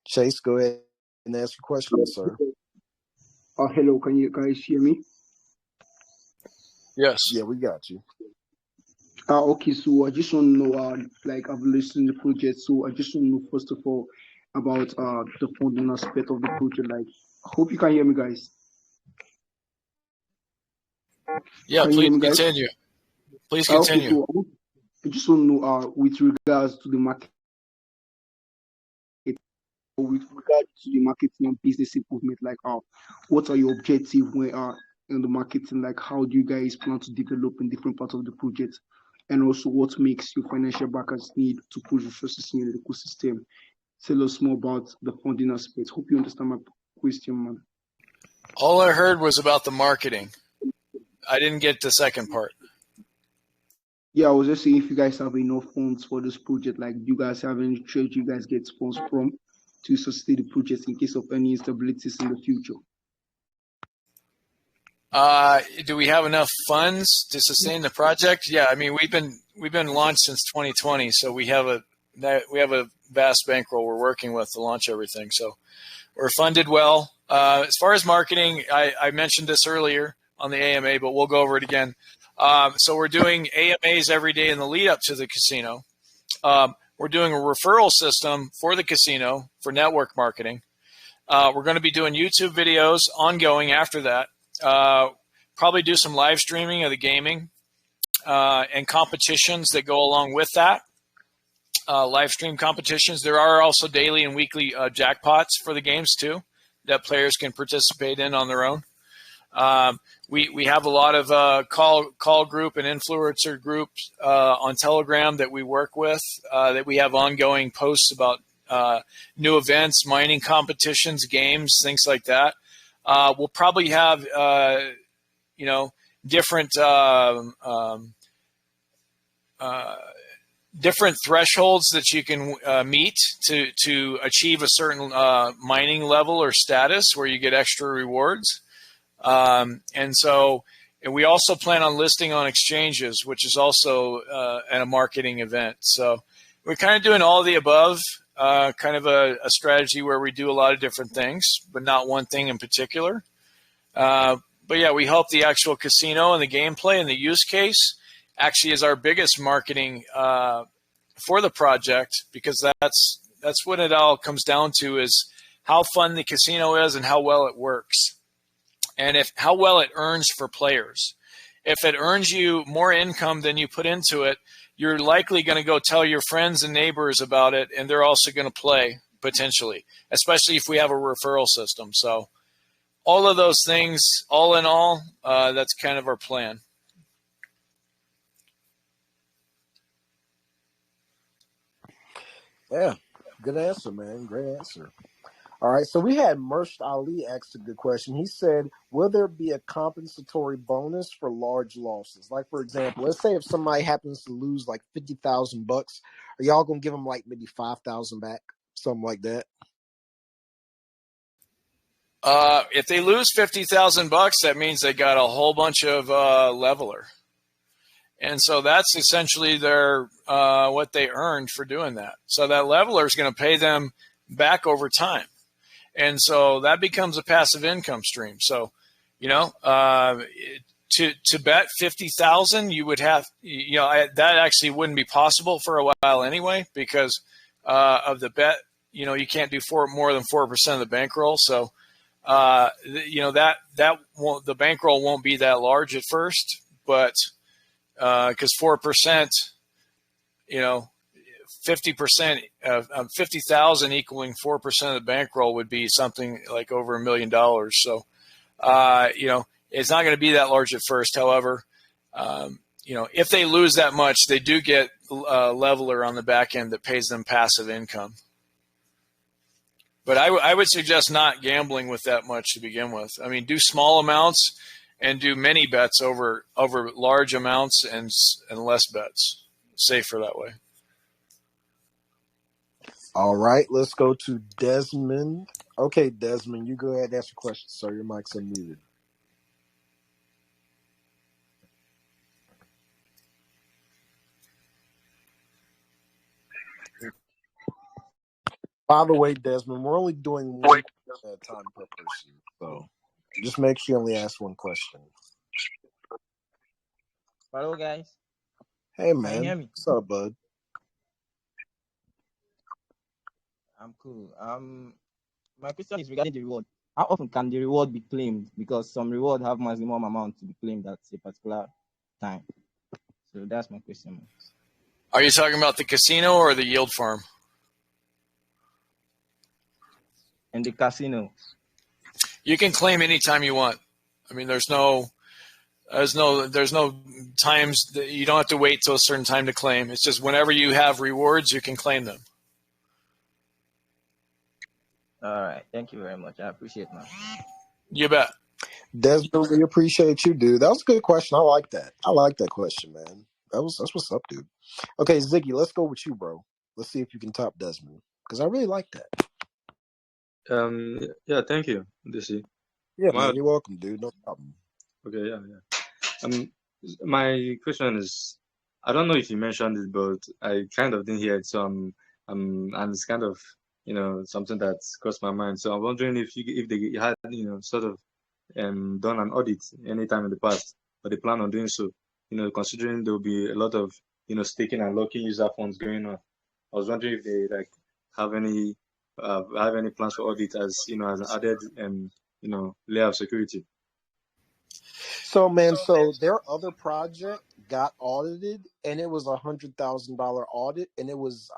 Chase, go ahead and ask your question, sir. Hello, can you guys hear me? Yes. Yeah, we got you. Okay, so I just want to know, like I've listened to the project, so I just want to know first of all about the funding aspect of the project. Like, I hope you can hear me, guys. Yeah, Can you please hear me, guys? continue. Please Okay, continue. so I just want to know, with regards to the market, with regard to the marketing and business improvement, like, what are your objectives when in the marketing? Like, how do you guys plan to develop in different parts of the project? And also, what makes your financial backers need to put resources in the ecosystem? Tell us more about the funding aspect. Hope you understand my question, man. All I heard was about the marketing. I didn't get the second part. Yeah, I was just saying if you guys have enough funds for this project, like do you guys have any church you guys get funds from to sustain the project in case of any instabilities in the future? Do we have enough funds to sustain the project? Yeah, I mean we've been launched since 2020, so we have a vast bankroll we're working with to launch everything. So we're funded well. As far as marketing, I mentioned this earlier on the AMA, but we'll go over it again. So we're doing AMAs every day in the lead up to the casino. We're doing a referral system for the casino for network marketing. We're going to be doing YouTube videos ongoing after that. Probably do some live streaming of the gaming and competitions that go along with that. Live stream competitions. There are also daily and weekly jackpots for the games too that players can participate in on their own. We have a lot of call group and influencer groups on Telegram that we work with that we have ongoing posts about new events, mining competitions, games, things like that. We'll probably have different different thresholds that you can meet to achieve a certain mining level or status where you get extra rewards. And we also plan on listing on exchanges, which is also a marketing event. So we're kind of doing all the above, kind of a strategy where we do a lot of different things, but not one thing in particular. But yeah, we hope the actual casino and the gameplay and the use case actually is our biggest marketing for the project, because that's what it all comes down to, is how fun the casino is and how well it works, and how well it earns for players. If it earns you more income than you put into it, you're likely going to go tell your friends and neighbors about it, and they're also going to play potentially, especially if we have a referral system. So all of those things, all in all, that's kind of our plan. Yeah, good answer, man. Great answer. All right, so we had Mersh Ali asked a good question. He said, will there be a compensatory bonus for large losses? Like, for example, let's say if somebody happens to lose like $50,000, are y'all going to give them like maybe 5,000 back? Something like that? If they lose $50,000, that means they got a whole bunch of leveler. And so that's essentially their what they earned for doing that. So that leveler is going to pay them back over time. And so that becomes a passive income stream. So, to bet 50,000, you would have, that actually wouldn't be possible for a while anyway, because of the bet. You can't do more than 4% of the bankroll. So, that won't, the bankroll won't be that large at first, but because 4%, 50%, 50,000 equaling 4% of the bankroll would be something like over $1 million. So, it's not going to be that large at first. However, if they lose that much, they do get a leveler on the back end that pays them passive income. But I would suggest not gambling with that much to begin with. I mean, do small amounts and do many bets over large amounts and less bets. Safer that way. All right, let's go to Desmond. Okay, Desmond, you go ahead and ask your question, sir. Your mic's unmuted. By the way, Desmond, we're only doing one at a time per person, so just make sure you only ask one question. Hello, guys. Hey, Can you man. hear me? What's up, bud? I'm cool. My question is regarding the reward. How often can the reward be claimed? Because some reward have maximum amount to be claimed at a particular time. So that's my question. Are you talking about the casino or the yield farm? In the casino. You can claim anytime you want. I mean, there's no times that you don't have to wait till a certain time to claim. It's just whenever you have rewards, you can claim them. All right. Thank you very much. I appreciate that. You bet. Desmond, we appreciate you, dude. That was a good question. I like that. I like that question, man. That's what's up, dude. Okay, Ziggy, let's go with you, bro. Let's see if you can top Desmond, because I really like that. Yeah, thank you, DC. Yeah, man, you're welcome, dude. No problem. Okay, yeah. My question is, I don't know if you mentioned it, but I kind of didn't hear it, so and it's kind of, something that's crossed my mind. So I'm wondering if they had, sort of done an audit anytime in the past, or they plan on doing so, considering there'll be a lot of, staking and locking user funds going on. I was wondering if they have any plans for audit as as an added layer of security. So, man, their other project got audited, and it was $100,000 audit, and it was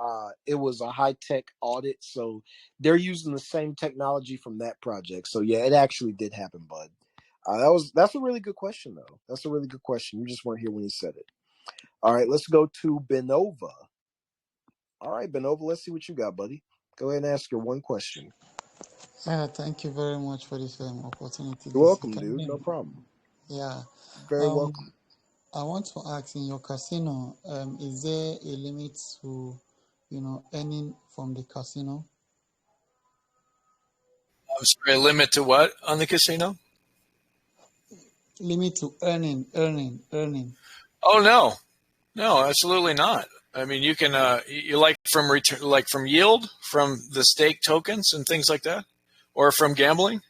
a high tech audit. So they're using the same technology from that project. So yeah, it actually did happen, bud. That's a really good question, though. That's a really good question. You just weren't here when he said it. All right, let's go to Benova. All right, Benova, let's see what you got, buddy. Go ahead and ask your one question. Yeah, thank you very much for this opportunity. You're welcome, dude. No problem. Yeah. Very welcome. I want to ask, in your casino, is there a limit to, earning from the casino? I'm sorry, a limit to what on the casino? Limit to earning. Oh, no, absolutely not. I mean, you can you like from return, like from yield, from the stake tokens and things like that, or from gambling.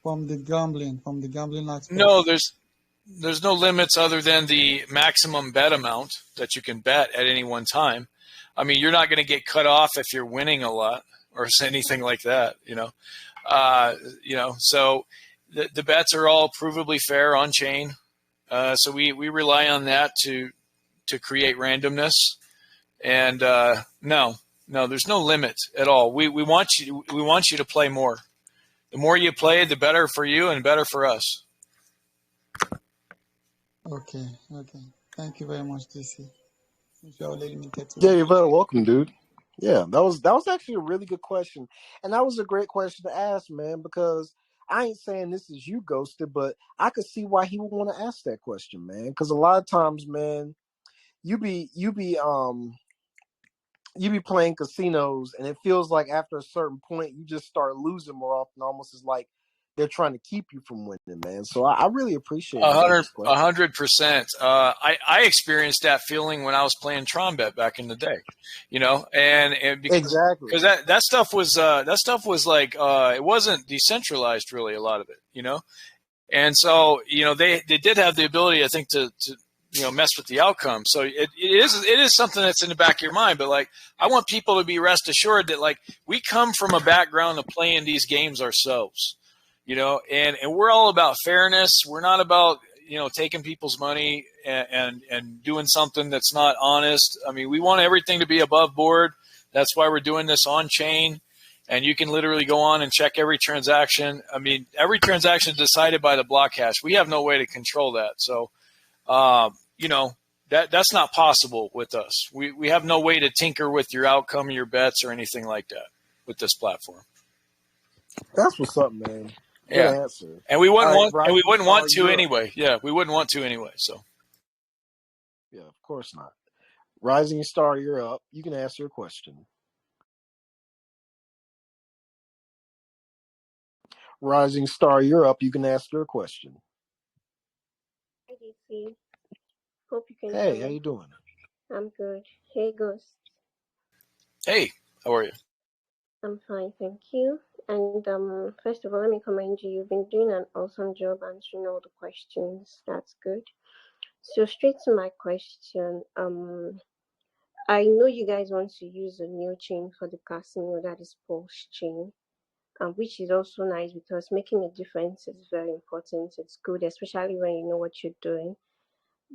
From the gambling aspect. No, there's no limits other than the maximum bet amount that you can bet at any one time. I mean, you're not going to get cut off if you're winning a lot or anything like that. So the bets are all provably fair on chain. So we rely on that to create randomness. And no, there's no limit at all. We want you to play more. The more you play, the better for you and better for us. Okay. Thank you very much, DC. Yeah, you're very welcome, dude. Yeah, that was actually a really good question, and that was a great question to ask, man. Because I ain't saying this is you, Ghosted, but I could see why he would want to ask that question, man. Because a lot of times, man, you be playing casinos, and it feels like after a certain point, you just start losing more often. Almost as like they're trying to keep you from winning, man. So I really appreciate 100%. I experienced that feeling when I was playing Trombet back in the day, and because that stuff was like it wasn't decentralized really, a lot of it, and so they did have the ability, I think, to mess with the outcome. So it is something that's in the back of your mind. But like, I want people to be rest assured that like we come from a background of playing these games ourselves, and we're all about fairness. We're not about taking people's money and doing something that's not honest. I mean, we want everything to be above board. That's why we're doing this on chain, and you can literally go on and check every transaction. I mean, every transaction is decided by the block hash. We have no way to control that. So, that's not possible with us. We have no way to tinker with your outcome, your bets, or anything like that with this platform. That's what's up, man. Good Yeah. answer. And we wouldn't All right, want to Europe. anyway. Yeah, we wouldn't want to anyway. So. Yeah, of course not. Rising Star, you're up. You can ask your question. Rising Star, you're up. You can ask your question. Hi, DC. Hope you can Hey, hear how me. you doing? I'm good. Hey, Ghost. Hey, how are you? I'm fine, thank you. And first of all, let me commend you. You've been doing an awesome job answering all the questions. That's good. So straight to my question. I know you guys want to use a new chain for the casino, that is Pulse chain, which is also nice because making a difference is very important. It's good, especially when you know what you're doing.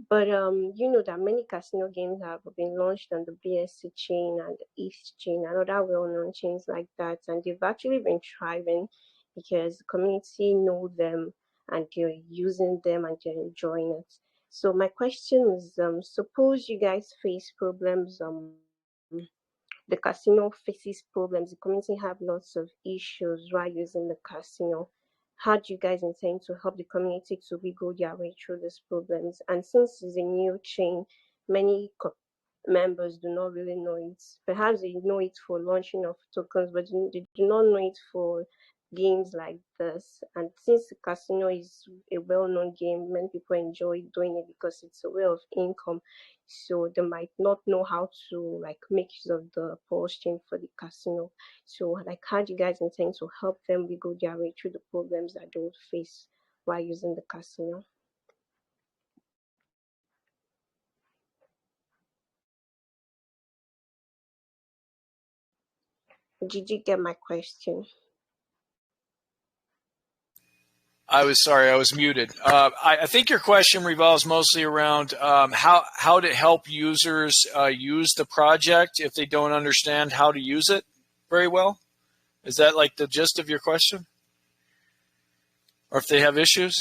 But you know that many casino games have been launched on the BSC chain and the ETH chain and other well-known chains like that, and they've actually been thriving because the community know them and they're using them and they're enjoying it. So my question is, suppose you guys face problems, the casino faces problems, the community have lots of issues while using the casino. How do you guys intend to help the community to wiggle their way through these problems? And since it's a new chain, many members do not really know it. Perhaps they know it for launching of tokens, but they do not know it for games like this. And since the casino is a well-known game, many people enjoy doing it because it's a way of income. So they might not know how to make use of the pulse chain for the casino. So how do you guys intend to help them wiggle their way through the problems that they would face while using the casino? Did you get my question? I was muted. I think your question revolves mostly around how to help users use the project if they don't understand how to use it very well. Is that like the gist of your question? Or if they have issues?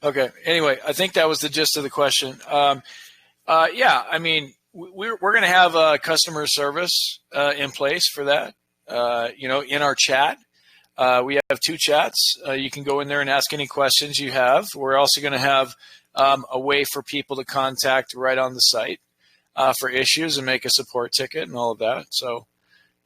Okay. Anyway, I think that was the gist of the question. Yeah, I mean, we're going to have a customer service in place for that. In our chat. We have 2 chats. You can go in there and ask any questions you have. We're also going to have a way for people to contact right on the site for issues and make a support ticket and all of that. So,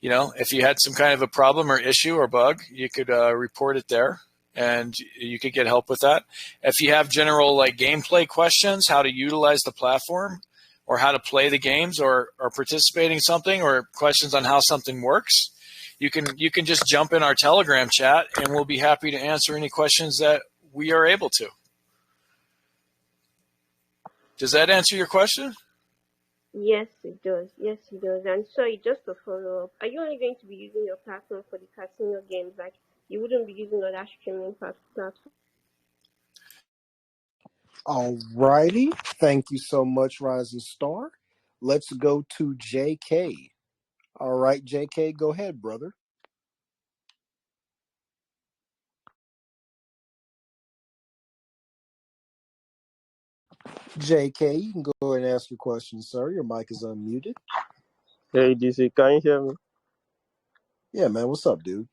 if you had some kind of a problem or issue or bug, you could report it there and you could get help with that. If you have general gameplay questions, how to utilize the platform or how to play the games or participate in something or questions on how something works, you can just jump in our Telegram chat and we'll be happy to answer any questions that we are able to. Does that answer your question? Yes, it does. Yes, it does. And sorry, just to follow up, are you only going to be using your platform for the casino games? You wouldn't be using other streaming platforms? All righty. Thank you so much, Rising Star. Let's go to JK. All right, JK, go ahead, brother. JK, you can go ahead and ask your question, sir. Your mic is unmuted. Hey, DC, can you hear me? Yeah, man. What's up, dude?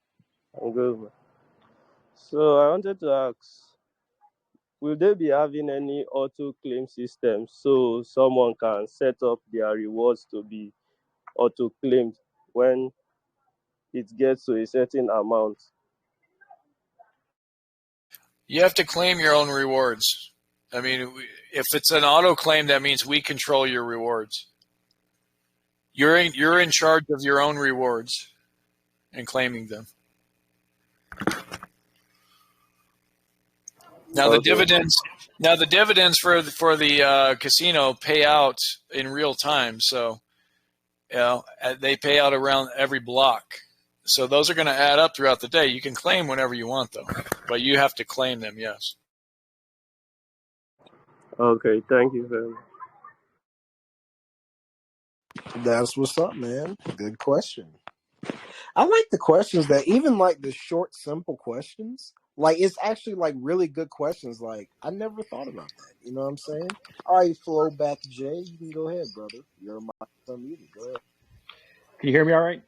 I'm good, man. So I wanted to ask, will they be having any auto-claim system so someone can set up their rewards to be auto-claimed when it gets to a certain amount? You have to claim your own rewards. I mean, if it's an auto claim, that means we control your rewards. You're in charge of your own rewards and claiming them. Now the dividends for the casino pay out in real time. So, they pay out around every block. So those are going to add up throughout the day. You can claim whenever you want, though, but you have to claim them, yes. Okay, thank you very much. That's what's up, man. Good question. I like the questions that even like the short, simple questions. Like it's actually like really good questions. Like I never thought about that. You know what I'm saying? All right, flow back, Jay. You can go ahead, brother. You're unmuted. Go ahead. Can you hear me all right?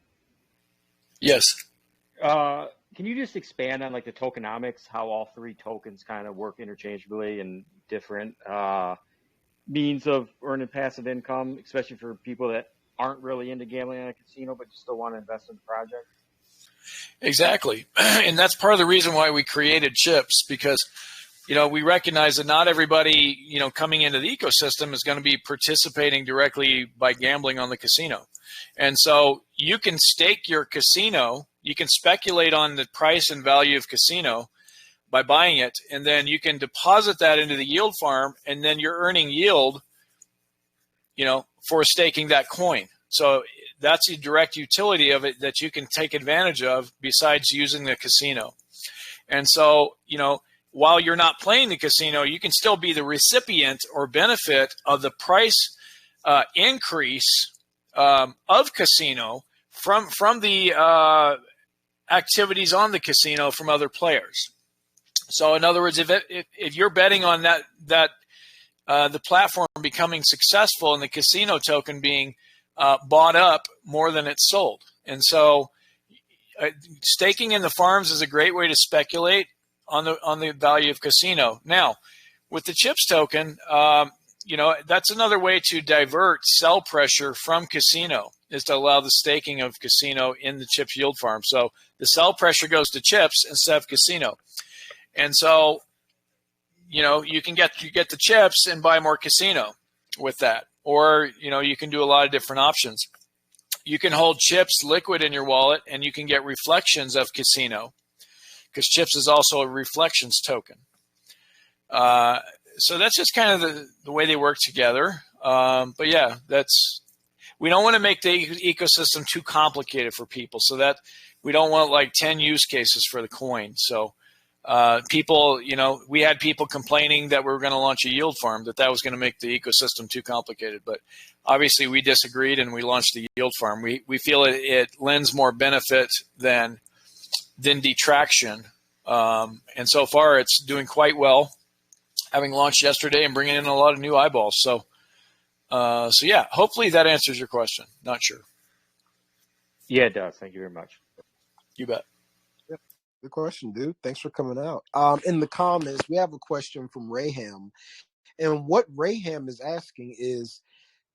Yes. Can you just expand on like the tokenomics, how all three tokens kind of work interchangeably and different means of earning passive income, especially for people that aren't really into gambling in a casino but still want to invest in the project? Exactly. And that's part of the reason why we created chips, because we recognize that not everybody, coming into the ecosystem is going to be participating directly by gambling on the casino. And so you can stake your casino, you can speculate on the price and value of casino by buying it, and then you can deposit that into the yield farm, and then you're earning yield, for staking that coin. So that's a direct utility of it that you can take advantage of besides using the casino. And so, while you're not playing the casino, you can still be the recipient or benefit of the price increase of casino from the activities on the casino from other players. So in other words, if you're betting on that the platform becoming successful and the casino token being bought up more than it's sold. And so staking in the farms is a great way to speculate on the value of casino. Now, with the chips token, that's another way to divert sell pressure from casino, is to allow the staking of casino in the chips yield farm. So the sell pressure goes to chips instead of casino. And so, you can get the chips and buy more casino with that. Or, you can do a lot of different options. You can hold chips liquid in your wallet and you can get reflections of casino, because chips is also a reflections token. So that's just kind of the way they work together. But yeah, we don't want to make the ecosystem too complicated for people, so that we don't want like 10 use cases for the coin. So people, we had people complaining that we were going to launch a yield farm, that was going to make the ecosystem too complicated. But obviously we disagreed and we launched the yield farm. We feel it lends more benefit than detraction. And so far it's doing quite well, having launched yesterday and bringing in a lot of new eyeballs. So yeah, hopefully that answers your question. Not sure. Yeah, it does. Thank you very much. You bet. Yep. Good question, dude. Thanks for coming out. In the comments, we have a question from Raham. And what Raham is asking is,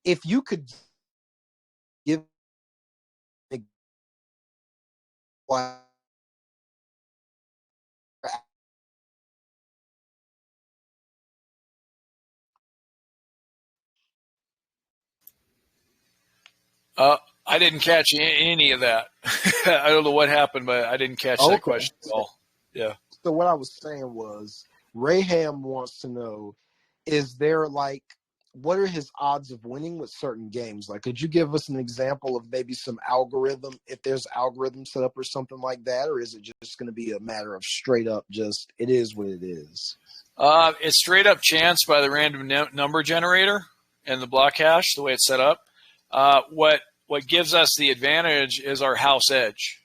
if you could give I didn't catch any of that. I don't know what happened, but I didn't catch that question at all. Yeah. So what I was saying was, Raham wants to know, is there what are his odds of winning with certain games? Like, could you give us an example of maybe some algorithm, if there's algorithm set up or something like that, or is it just going to be a matter of straight up just it is what it is? It's straight up chance by the random number generator and the block hash, the way it's set up. What gives us the advantage is our house edge.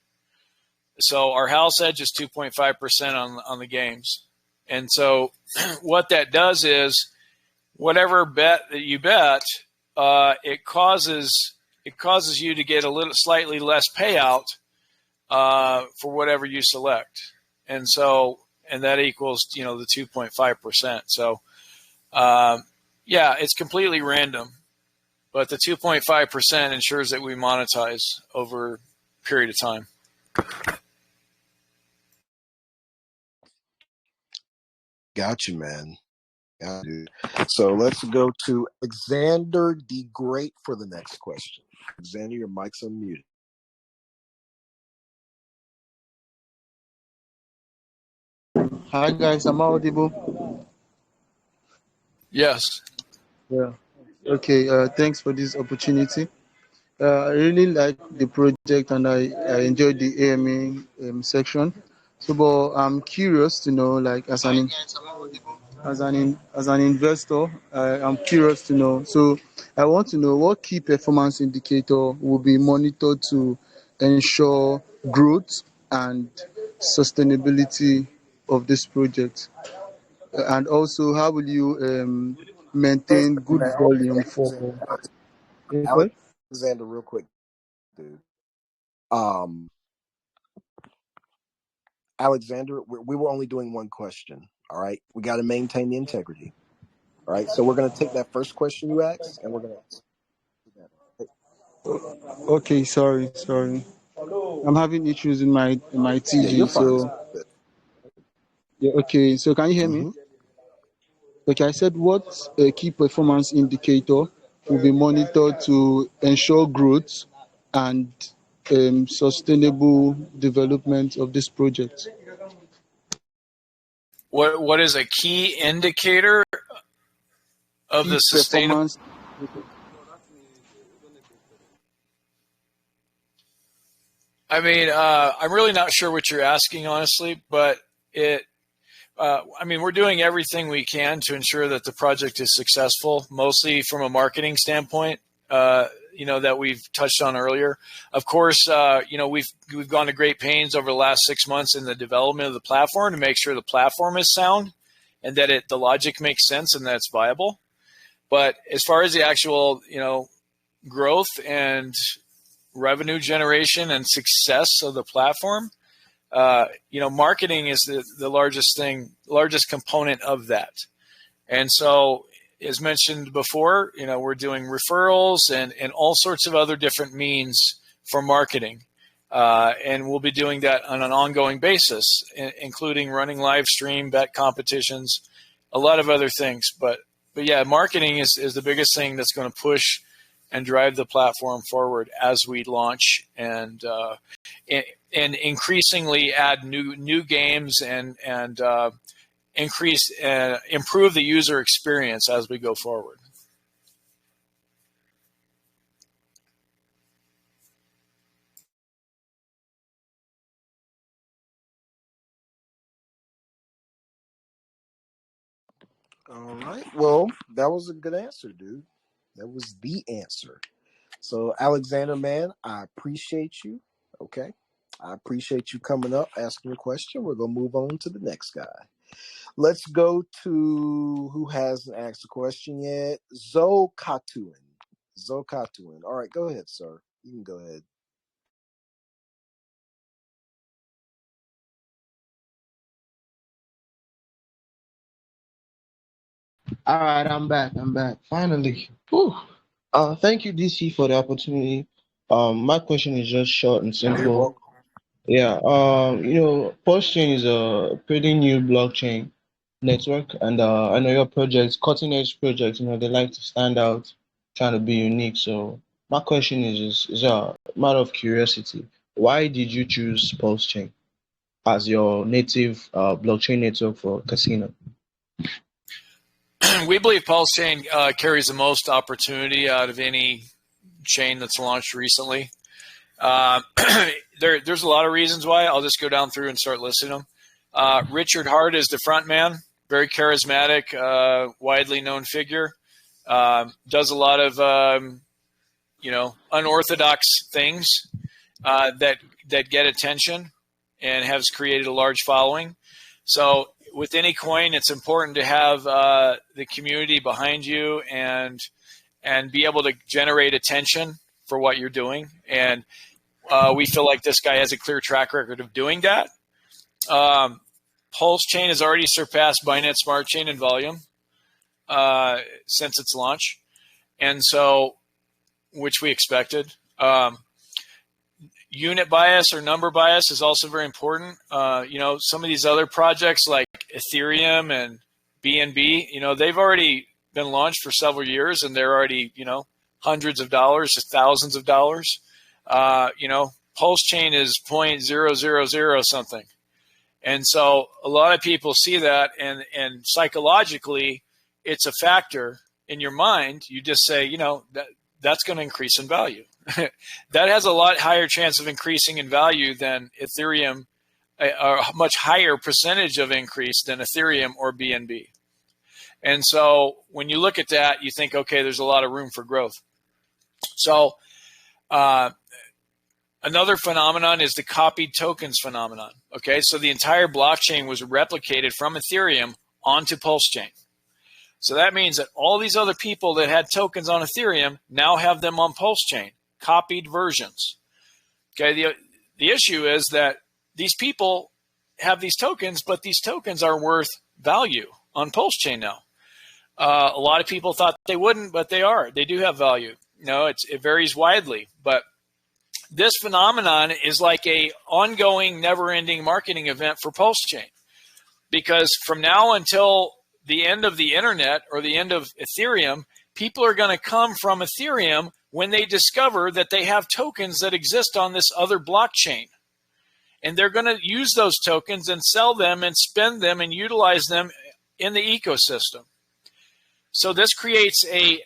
So our house edge is 2.5% on the games. And so what that does is, whatever bet that you bet, it causes you to get a slightly less payout for whatever you select. And that equals, the 2.5%. So yeah, it's completely random. But the 2.5% ensures that we monetize over a period of time. Got you, man. Got you. So let's go to Alexander the Great for the next question. Alexander, your mic's unmuted. Hi guys, am I audible? Yes. Yeah. Okay. Thanks for this opportunity. I really like the project and I enjoyed the AMA section. So, but I'm curious to know, like, as an investor, I'm curious to know. So, I want to know what key performance indicator will be monitored to ensure growth and sustainability of this project, and also how will you maintain good Man, volume for? Alexander, Yes, sir? Alexander, real quick, dude. Um, Alexander, we were only doing one question. All right, we got to maintain the integrity. All right, so we're going to take that first question you asked, and we're going to. Okay, sorry. I'm having issues in my Yeah, you're TV. fine. It's So yeah, okay. So can you hear me? mm-hmm. Okay, I said what key performance indicator will be monitored to ensure growth and sustainable development of this project. What is a key indicator of Key the sustainable? performance. I mean, I'm really not sure what you're asking, honestly, but I mean, we're doing everything we can to ensure that the project is successful, mostly from a marketing standpoint, that we've touched on earlier. Of course, we've gone to great pains over the last 6 months in the development of the platform to make sure the platform is sound and that the logic makes sense and that it's viable. But as far as the actual, growth and revenue generation and success of the platform, marketing is the largest component of that. And so, as mentioned before, we're doing referrals and all sorts of other different means for marketing. And we'll be doing that on an ongoing basis, including running live stream, bet competitions, a lot of other things. But yeah, marketing is the biggest thing that's going to push and drive the platform forward as we launch and increasingly add new games and improve the user experience as we go forward. All right. Well, that was a good answer, dude. That was the answer. So, Alexander, man, I appreciate you. Okay. I appreciate you coming up, asking a question. We're going to move on to the next guy. Let's go to who hasn't asked a question yet. Zokatuin. Zokatuin. All right, go ahead, sir. You can go ahead. All right, I'm back. I'm back. Finally. Whew. Thank you, DC, for the opportunity. My question is just short and You're simple. welcome. Yeah. Postchain is a pretty new blockchain network, and I know your projects, cutting edge projects. They like to stand out, trying to be unique. So my question is a matter of curiosity. Why did you choose Postchain as your native blockchain network for casino? We believe Pulse Chain carries the most opportunity out of any chain that's launched recently. There's a lot of reasons why. I'll just go down through and start listing them. Richard Hart is the front man, very charismatic, widely known figure. Does a lot of unorthodox things that get attention and has created a large following. So with any coin, it's important to have the community behind you and be able to generate attention for what you're doing. And we feel like this guy has a clear track record of doing that. Pulse Chain has already surpassed Binance Smart Chain in volume since its launch, and so which we expected. Unit bias or number bias is also very important. Some of these other projects like Ethereum and BNB, they've already been launched for several years and they're already, hundreds of dollars to thousands of dollars. Pulse Chain is 0.000 something. And so a lot of people see that and psychologically it's a factor in your mind. You just say, that's going to increase in value. that has a lot higher chance of increasing in value than Ethereum, a much higher percentage of increase than Ethereum or BNB. And so when you look at that, you think, okay, there's a lot of room for growth. So another phenomenon is the copied tokens phenomenon. Okay, so the entire blockchain was replicated from Ethereum onto Pulse Chain. So that means that all these other people that had tokens on Ethereum now have them on Pulse Chain, copied versions. Okay, the issue is that these people have these tokens, but these tokens are worth value on Pulse Chain now. A lot of people thought they wouldn't, but they are. They do have value. It varies widely, but this phenomenon is like a ongoing, never-ending marketing event for Pulse Chain, because from now until the end of the internet or the end of Ethereum, people are going to come from Ethereum when they discover that they have tokens that exist on this other blockchain. And they're going to use those tokens and sell them and spend them and utilize them in the ecosystem. So this creates a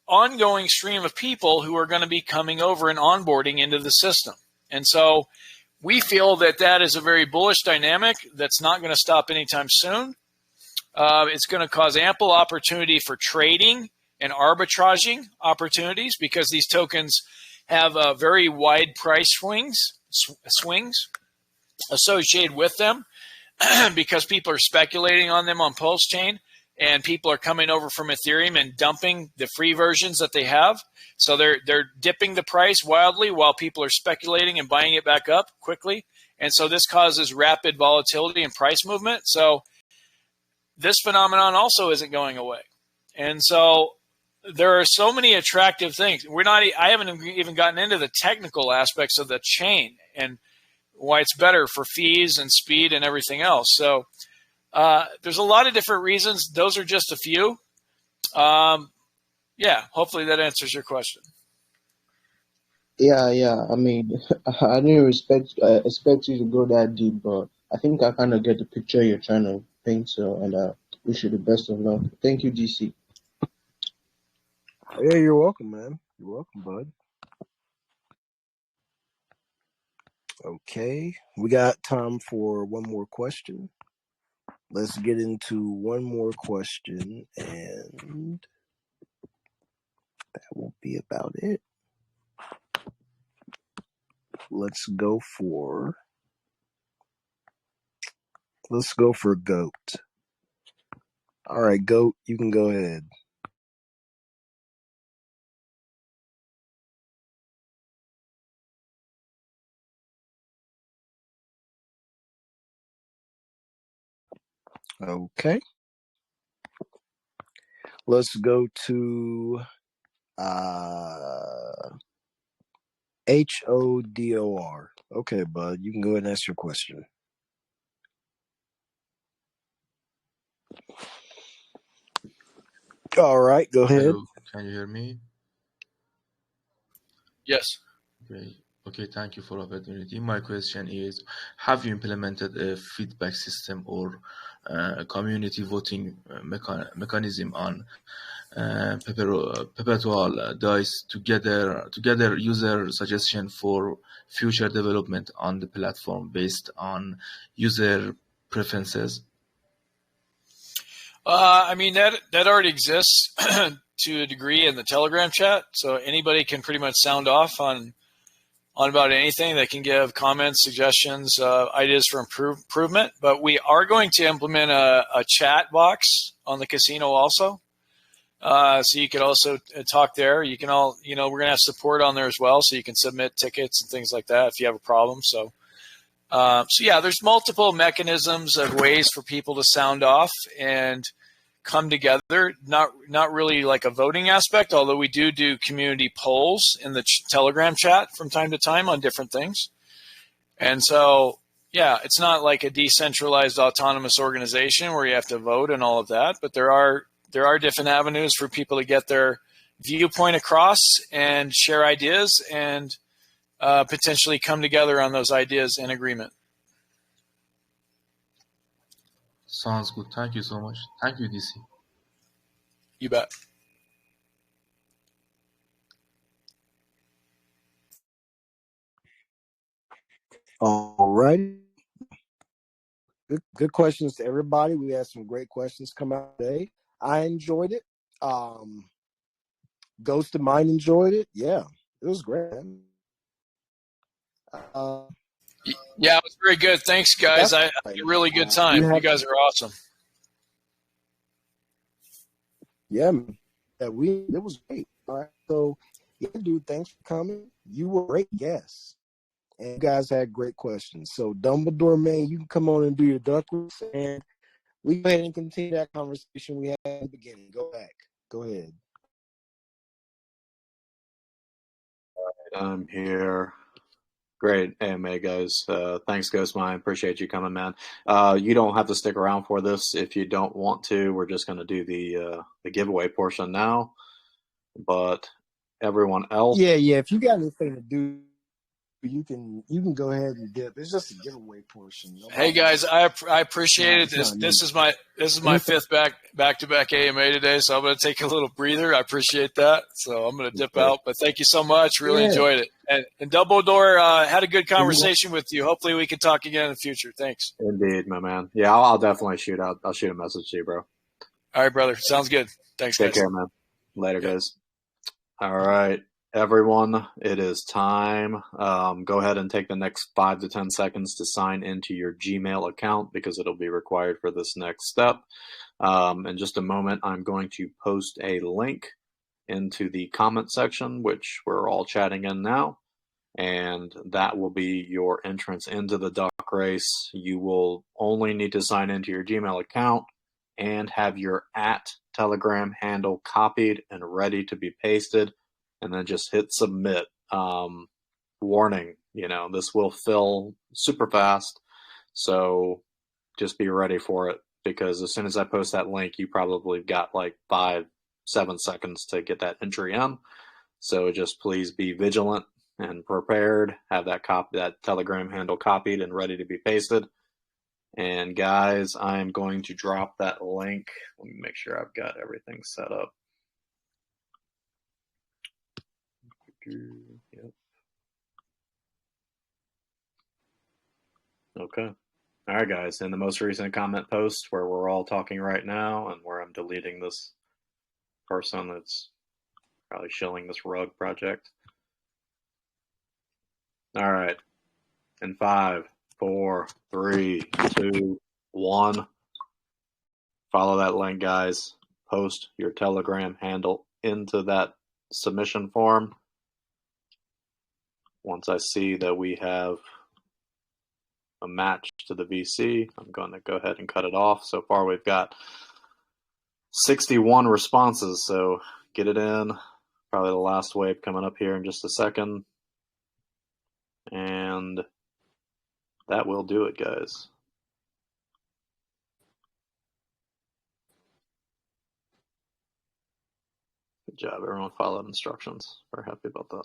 ongoing stream of people who are going to be coming over and onboarding into the system. And so we feel that that is a very bullish dynamic that's not going to stop anytime soon. It's going to cause ample opportunity for trading and arbitraging opportunities, because these tokens have very wide price swings associated with them because people are speculating on them on Pulse Chain, and people are coming over from Ethereum and dumping the free versions that they have. So they're dipping the price wildly while people are speculating and buying it back up quickly. And so this causes rapid volatility and price movement. So this phenomenon also isn't going away. And so there are so many attractive things. I haven't even gotten into the technical aspects of the chain and why it's better for fees and speed and everything else. So there's a lot of different reasons. Those are just a few. Yeah, hopefully that answers your question. Yeah. I mean, I didn't expect you to go that deep, but I think I kind of get the picture you're trying to paint. So, and wish you the best of luck. Thank you, DC. Yeah, you're welcome, man. You're welcome, bud. Okay, we got time for one more question. Let's get into one more question, and that will be about it. Let's go for Goat. All right, Goat, you can go ahead. Okay. Let's go to HODOR. Okay, bud, you can go ahead and ask your question. All right, go ahead. Hello, can you hear me? Yes. Okay, thank you for the opportunity. My question is, have you implemented a feedback system or community voting mechanism on Perpetual Dice to gather user suggestion for future development on the platform based on user preferences? I mean, that already exists to a degree in the Telegram chat. So anybody can pretty much sound off on about anything. They can give comments, suggestions, ideas for improvement. But we are going to implement a chat box on the casino also. So you could also talk there. You can all, we're going to have support on there as well. So you can submit tickets and things like that if you have a problem. So yeah, there's multiple mechanisms of ways for people to sound off and come together. Not really like a voting aspect, although we do community polls in the Telegram chat from time to time on different things. And so, yeah, it's not like a decentralized autonomous organization where you have to vote and all of that, but there are different avenues for people to get their viewpoint across and share ideas and potentially come together on those ideas in agreement. Sounds good. Thank you so much. Thank you, DC. You bet. All right. Good questions to everybody. We had some great questions come out today. I enjoyed it. Ghost of Mine enjoyed it. Yeah, it was great. Yeah, it was very good. Thanks, guys. I had a really good time. You guys are awesome. Yeah, man. Yeah, it was great. All right. So, yeah, dude, thanks for coming. You were a great guest. And you guys had great questions. So, Dumbledore, man, you can come on and do your ducklings, and we go ahead and continue that conversation we had at the beginning. Go back. Go ahead. I'm here. Great AMA, guys. Thanks, Ghostmine. Appreciate you coming, man. You don't have to stick around for this if you don't want to. We're just going to do the giveaway portion now. But everyone else, Yeah. If you got anything to do, you can go ahead and dip. It's just a giveaway portion. Hey guys, I appreciate it. This is my fifth back-to-back AMA today, so I'm going to take a little breather. I appreciate that, so I'm going to dip out. But thank you so much. Really enjoyed it. And Dumbledore, had a good conversation with you. Hopefully we can talk again in the future. Thanks. Indeed, my man. Yeah, I'll definitely shoot out. I'll shoot a message to you, bro. All right, brother. Sounds good. Thanks, guys. Take care, man. Later, guys. All right, everyone, it is time. Go ahead and take the next 5 to 10 seconds to sign into your Gmail account because it'll be required for this next step. In just a moment, I'm going to post a link into the comment section, which we're all chatting in now, and that will be your entrance into the duck race. You will only need to sign into your Gmail account and have your @Telegram handle copied and ready to be pasted, and then just hit submit. Warning, this will fill super fast, so just be ready for it, because as soon as I post that link, you probably got like 5-7 seconds to get that entry in. So just please be vigilant and prepared. Have that Telegram handle copied and ready to be pasted. And guys, I'm going to drop that link. Let me make sure I've got everything set up. Yep. Okay. All right, guys. In the most recent comment post where we're all talking right now and where I'm deleting this person that's probably shilling this rug project. All right. In 5, 4, 3, 2, 1. Follow that link, guys. Post your Telegram handle into that submission form. Once I see that we have a match to the VC, I'm going to go ahead and cut it off. So far, we've got 61 responses, so get it in. Probably the last wave coming up here in just a second. And that will do it, guys. Good job, everyone followed instructions. Very happy about that.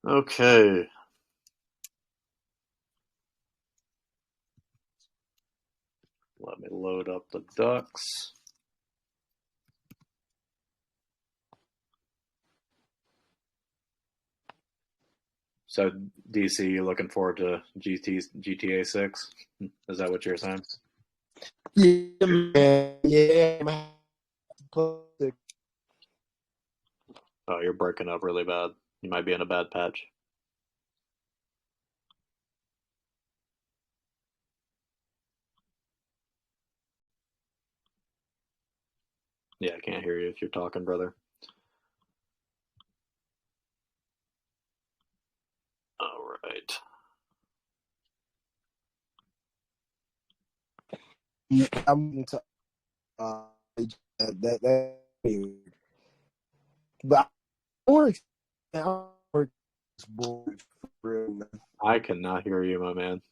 Okay. Let me load up the ducks. So, DC, you looking forward to GTA 6? Is that what you're saying? Yeah, man. Yeah. Oh, you're breaking up really bad. You might be in a bad patch. Yeah, I can't hear you if you're talking, brother. All right. I'm to that but I cannot hear you, my man.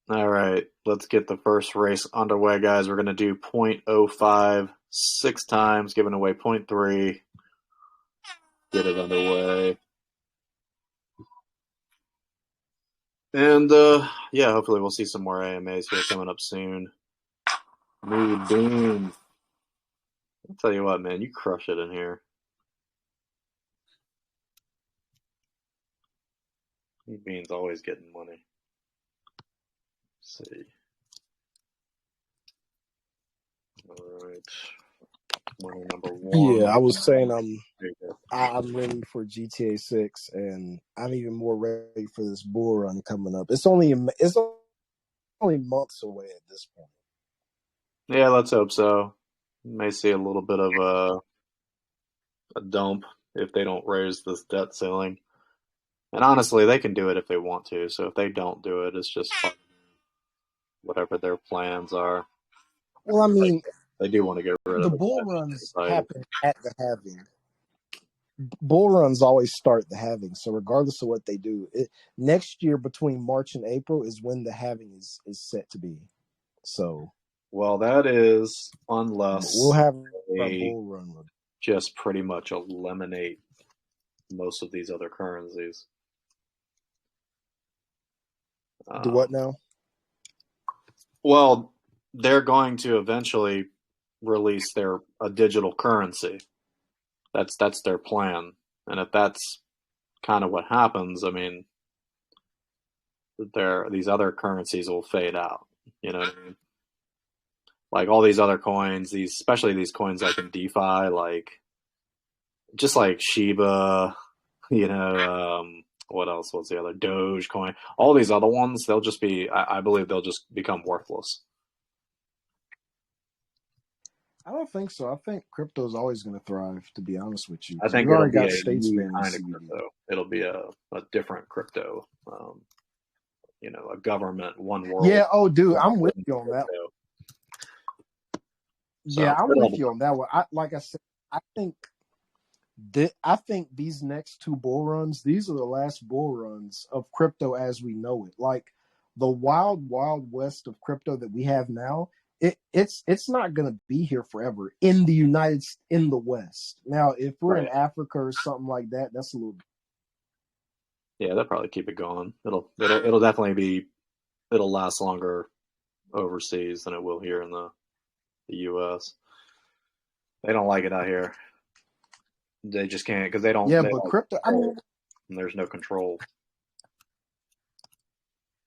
All right, let's get the first race underway, guys. We're going to do 0.05 6 times, giving away 0.3. Get it underway. And, yeah, hopefully we'll see some more AMAs here coming up soon. Mood Boom. I'll tell you what, man, you crush it in here. Bean's always getting money. Let's see. All right. Money number one. Yeah, I was saying I'm ready for GTA 6, and I'm even more ready for this bull run coming up. It's only months away at this point. Yeah, let's hope so. May see a little bit of a dump if they don't raise this debt ceiling. And honestly, they can do it if they want to. So if they don't do it, it's just whatever their plans are. Well, I mean, they do want to get rid the of the bull debt runs society. happen at the halving. Bull runs always start the halving. So regardless of what they do, next year between March and April is when the halving is set to be. So, well, that is unless we'll have our they bull run. just pretty much eliminate most of these other currencies. Do what now? Well, they're going to eventually release a digital currency. That's their plan. And if that's kind of what happens, I mean, these other currencies will fade out. You know what I mean? Like all these other coins, especially these coins like in DeFi, like just like Shiba, what else? What's the other? Dogecoin. All these other ones, they'll just be, I believe they'll just become worthless. I don't think so. I think crypto is always going to thrive, to be honest with you. I think we've it'll already be got a states new banning kind of CBD. crypto. It'll be a different crypto. A government, one world. Yeah. Oh, dude, I'm with you on that. Yeah, I'm with you on that one. Like I said, I think these next two bull runs, these are the last bull runs of crypto as we know it. Like the wild, wild west of crypto that we have now, it's not going to be here forever in the West. Now, if we're in Africa or something like that, that's a little. Yeah, they'll probably keep it going. It'll definitely it'll last longer overseas than it will here in the U.S. They don't like it out here. They just can't because they don't. Yeah, they but don't crypto. I mean, and there's no control.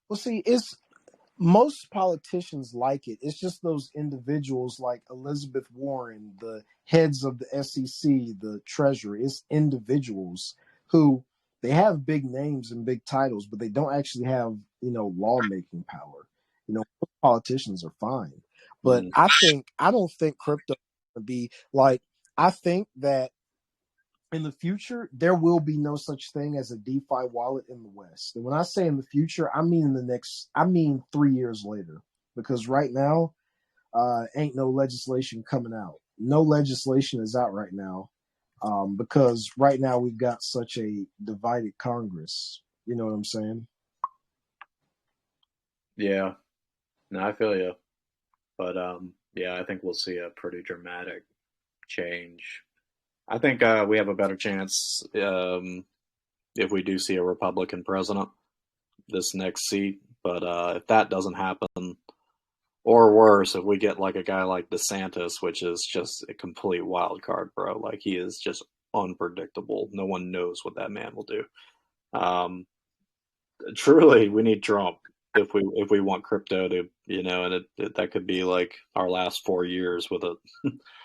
Well, see, most politicians like it. It's just those individuals like Elizabeth Warren, the heads of the SEC, the Treasury. It's individuals who they have big names and big titles, but they don't actually have lawmaking power. Politicians are fine, but I don't think crypto will be like. I think that in the future, there will be no such thing as a DeFi wallet in the West. And when I say in the future, I mean 3 years later. Because right now, ain't no legislation coming out. No legislation is out right now. Because right now we've got such a divided Congress. You know what I'm saying? Yeah. No, I feel you. But yeah, I think we'll see a pretty dramatic change. I think we have a better chance if we do see a Republican president this next seat. But if that doesn't happen, or worse, if we get like a guy like DeSantis, which is just a complete wild card, bro. Like he is just unpredictable. No one knows what that man will do. Truly, we need Trump if we want crypto to, and that could be like our last 4 years with it,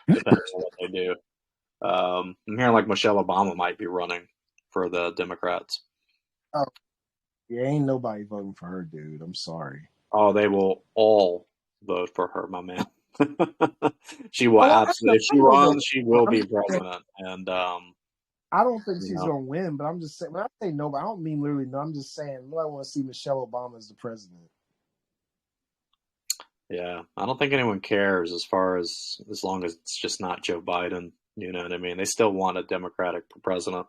depending on what they do. I'm hearing like Michelle Obama might be running for the Democrats. Oh, yeah, ain't nobody voting for her, dude. I'm sorry. Oh, they will all vote for her, my man. She will absolutely. If she runs, she will be president. And I don't think she's gonna win, but I'm just saying. When I say no, I don't mean literally no. I'm just saying I want to see Michelle Obama as the president. Yeah, I don't think anyone cares as long as it's just not Joe Biden. You know what I mean? They still want a Democratic president,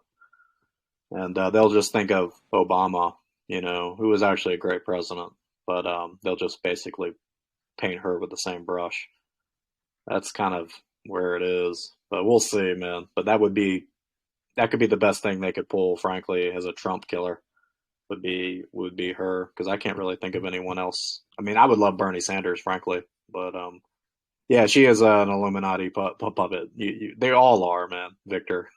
and they'll just think of Obama, who was actually a great president, but they'll just basically paint her with the same brush. That's kind of where it is, but we'll see, man. But that could be the best thing they could pull, frankly, as a Trump killer. Would be her, because I can't really think of anyone else. I mean, I would love Bernie Sanders, frankly, but Yeah, she is an Illuminati puppet. They all are, man, Victor.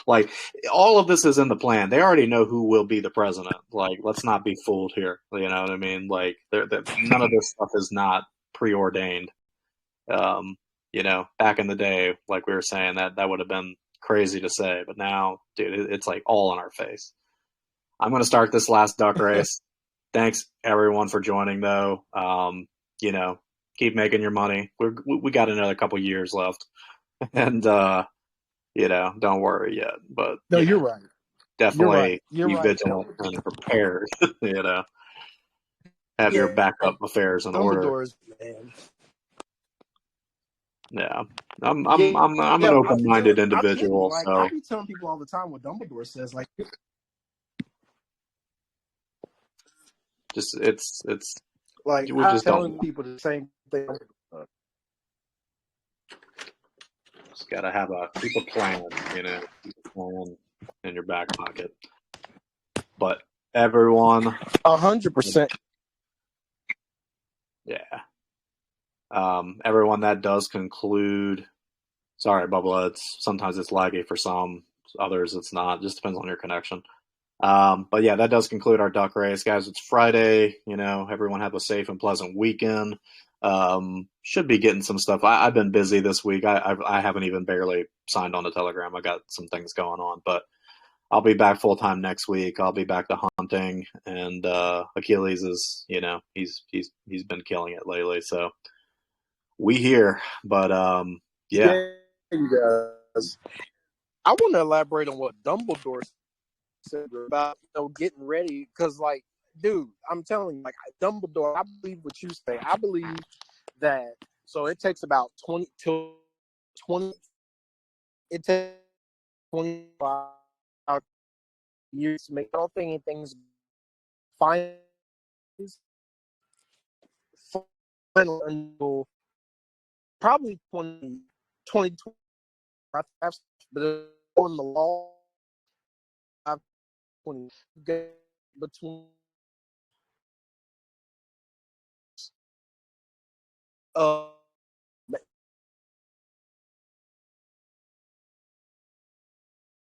Like, all of this is in the plan. They already know who will be the president. Like, let's not be fooled here. You know what I mean? Like, none of this stuff is not preordained. Um, back in the day, like we were saying, that would have been crazy to say, but now, dude, it's like all in our face. I'm going to start this last duck race. Thanks everyone for joining, though. Keep making your money. We got another couple years left, and don't worry yet. But No, you're right. You're right. definitely You're be right. vigilant and prepared. Have your Yeah, backup affairs in order. Dumbledore's man. Yeah, I'm Yeah, an I'm open-minded kidding. individual, Like I so be telling people all the time what Dumbledore says. Like, just it's like we I'm just don't telling know. people the same thing. Just gotta keep a plan, keep a plan in your back pocket. But everyone, 100%. yeah. Everyone, that does conclude. Sorry, Bubba. Sometimes it's laggy for some, others it's not. Just depends on your connection. But yeah, that does conclude our duck race, guys. It's Friday. Everyone have a safe and pleasant weekend. Should be getting some stuff. I've been busy this week. I haven't even barely signed on to Telegram. I got some things going on, but I'll be back full time next week. I'll be back to hunting, and Achilles is, he's been killing it lately. So we here, but yeah. Yeah, you guys. I want to elaborate on what Dumbledore said about getting ready, because like, dude, I'm telling you, like Dumbledore, I believe what you say. I believe that. So it takes about 20 till 20. It takes 25 years to make. I don't think anything's final until probably 2020. But on the law, I've 20 between uh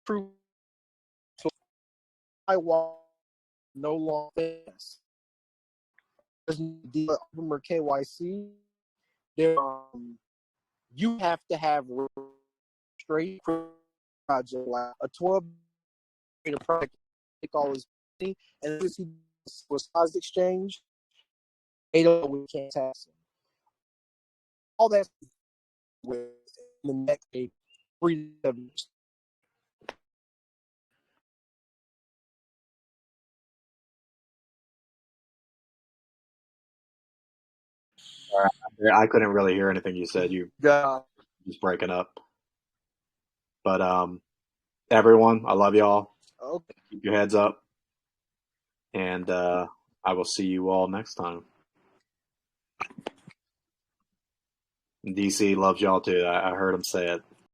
true. So I want no longer there's no deal or KYC. There, you have to have straight project like a 12 project, take all his money, and this was size exchange. They don't we can't tax him. All that with the next 3 to 7 years. I couldn't really hear anything you said. You just breaking up. But everyone, I love y'all. Okay. Keep your heads up, and I will see you all next time. DC loves y'all too. I heard him say it.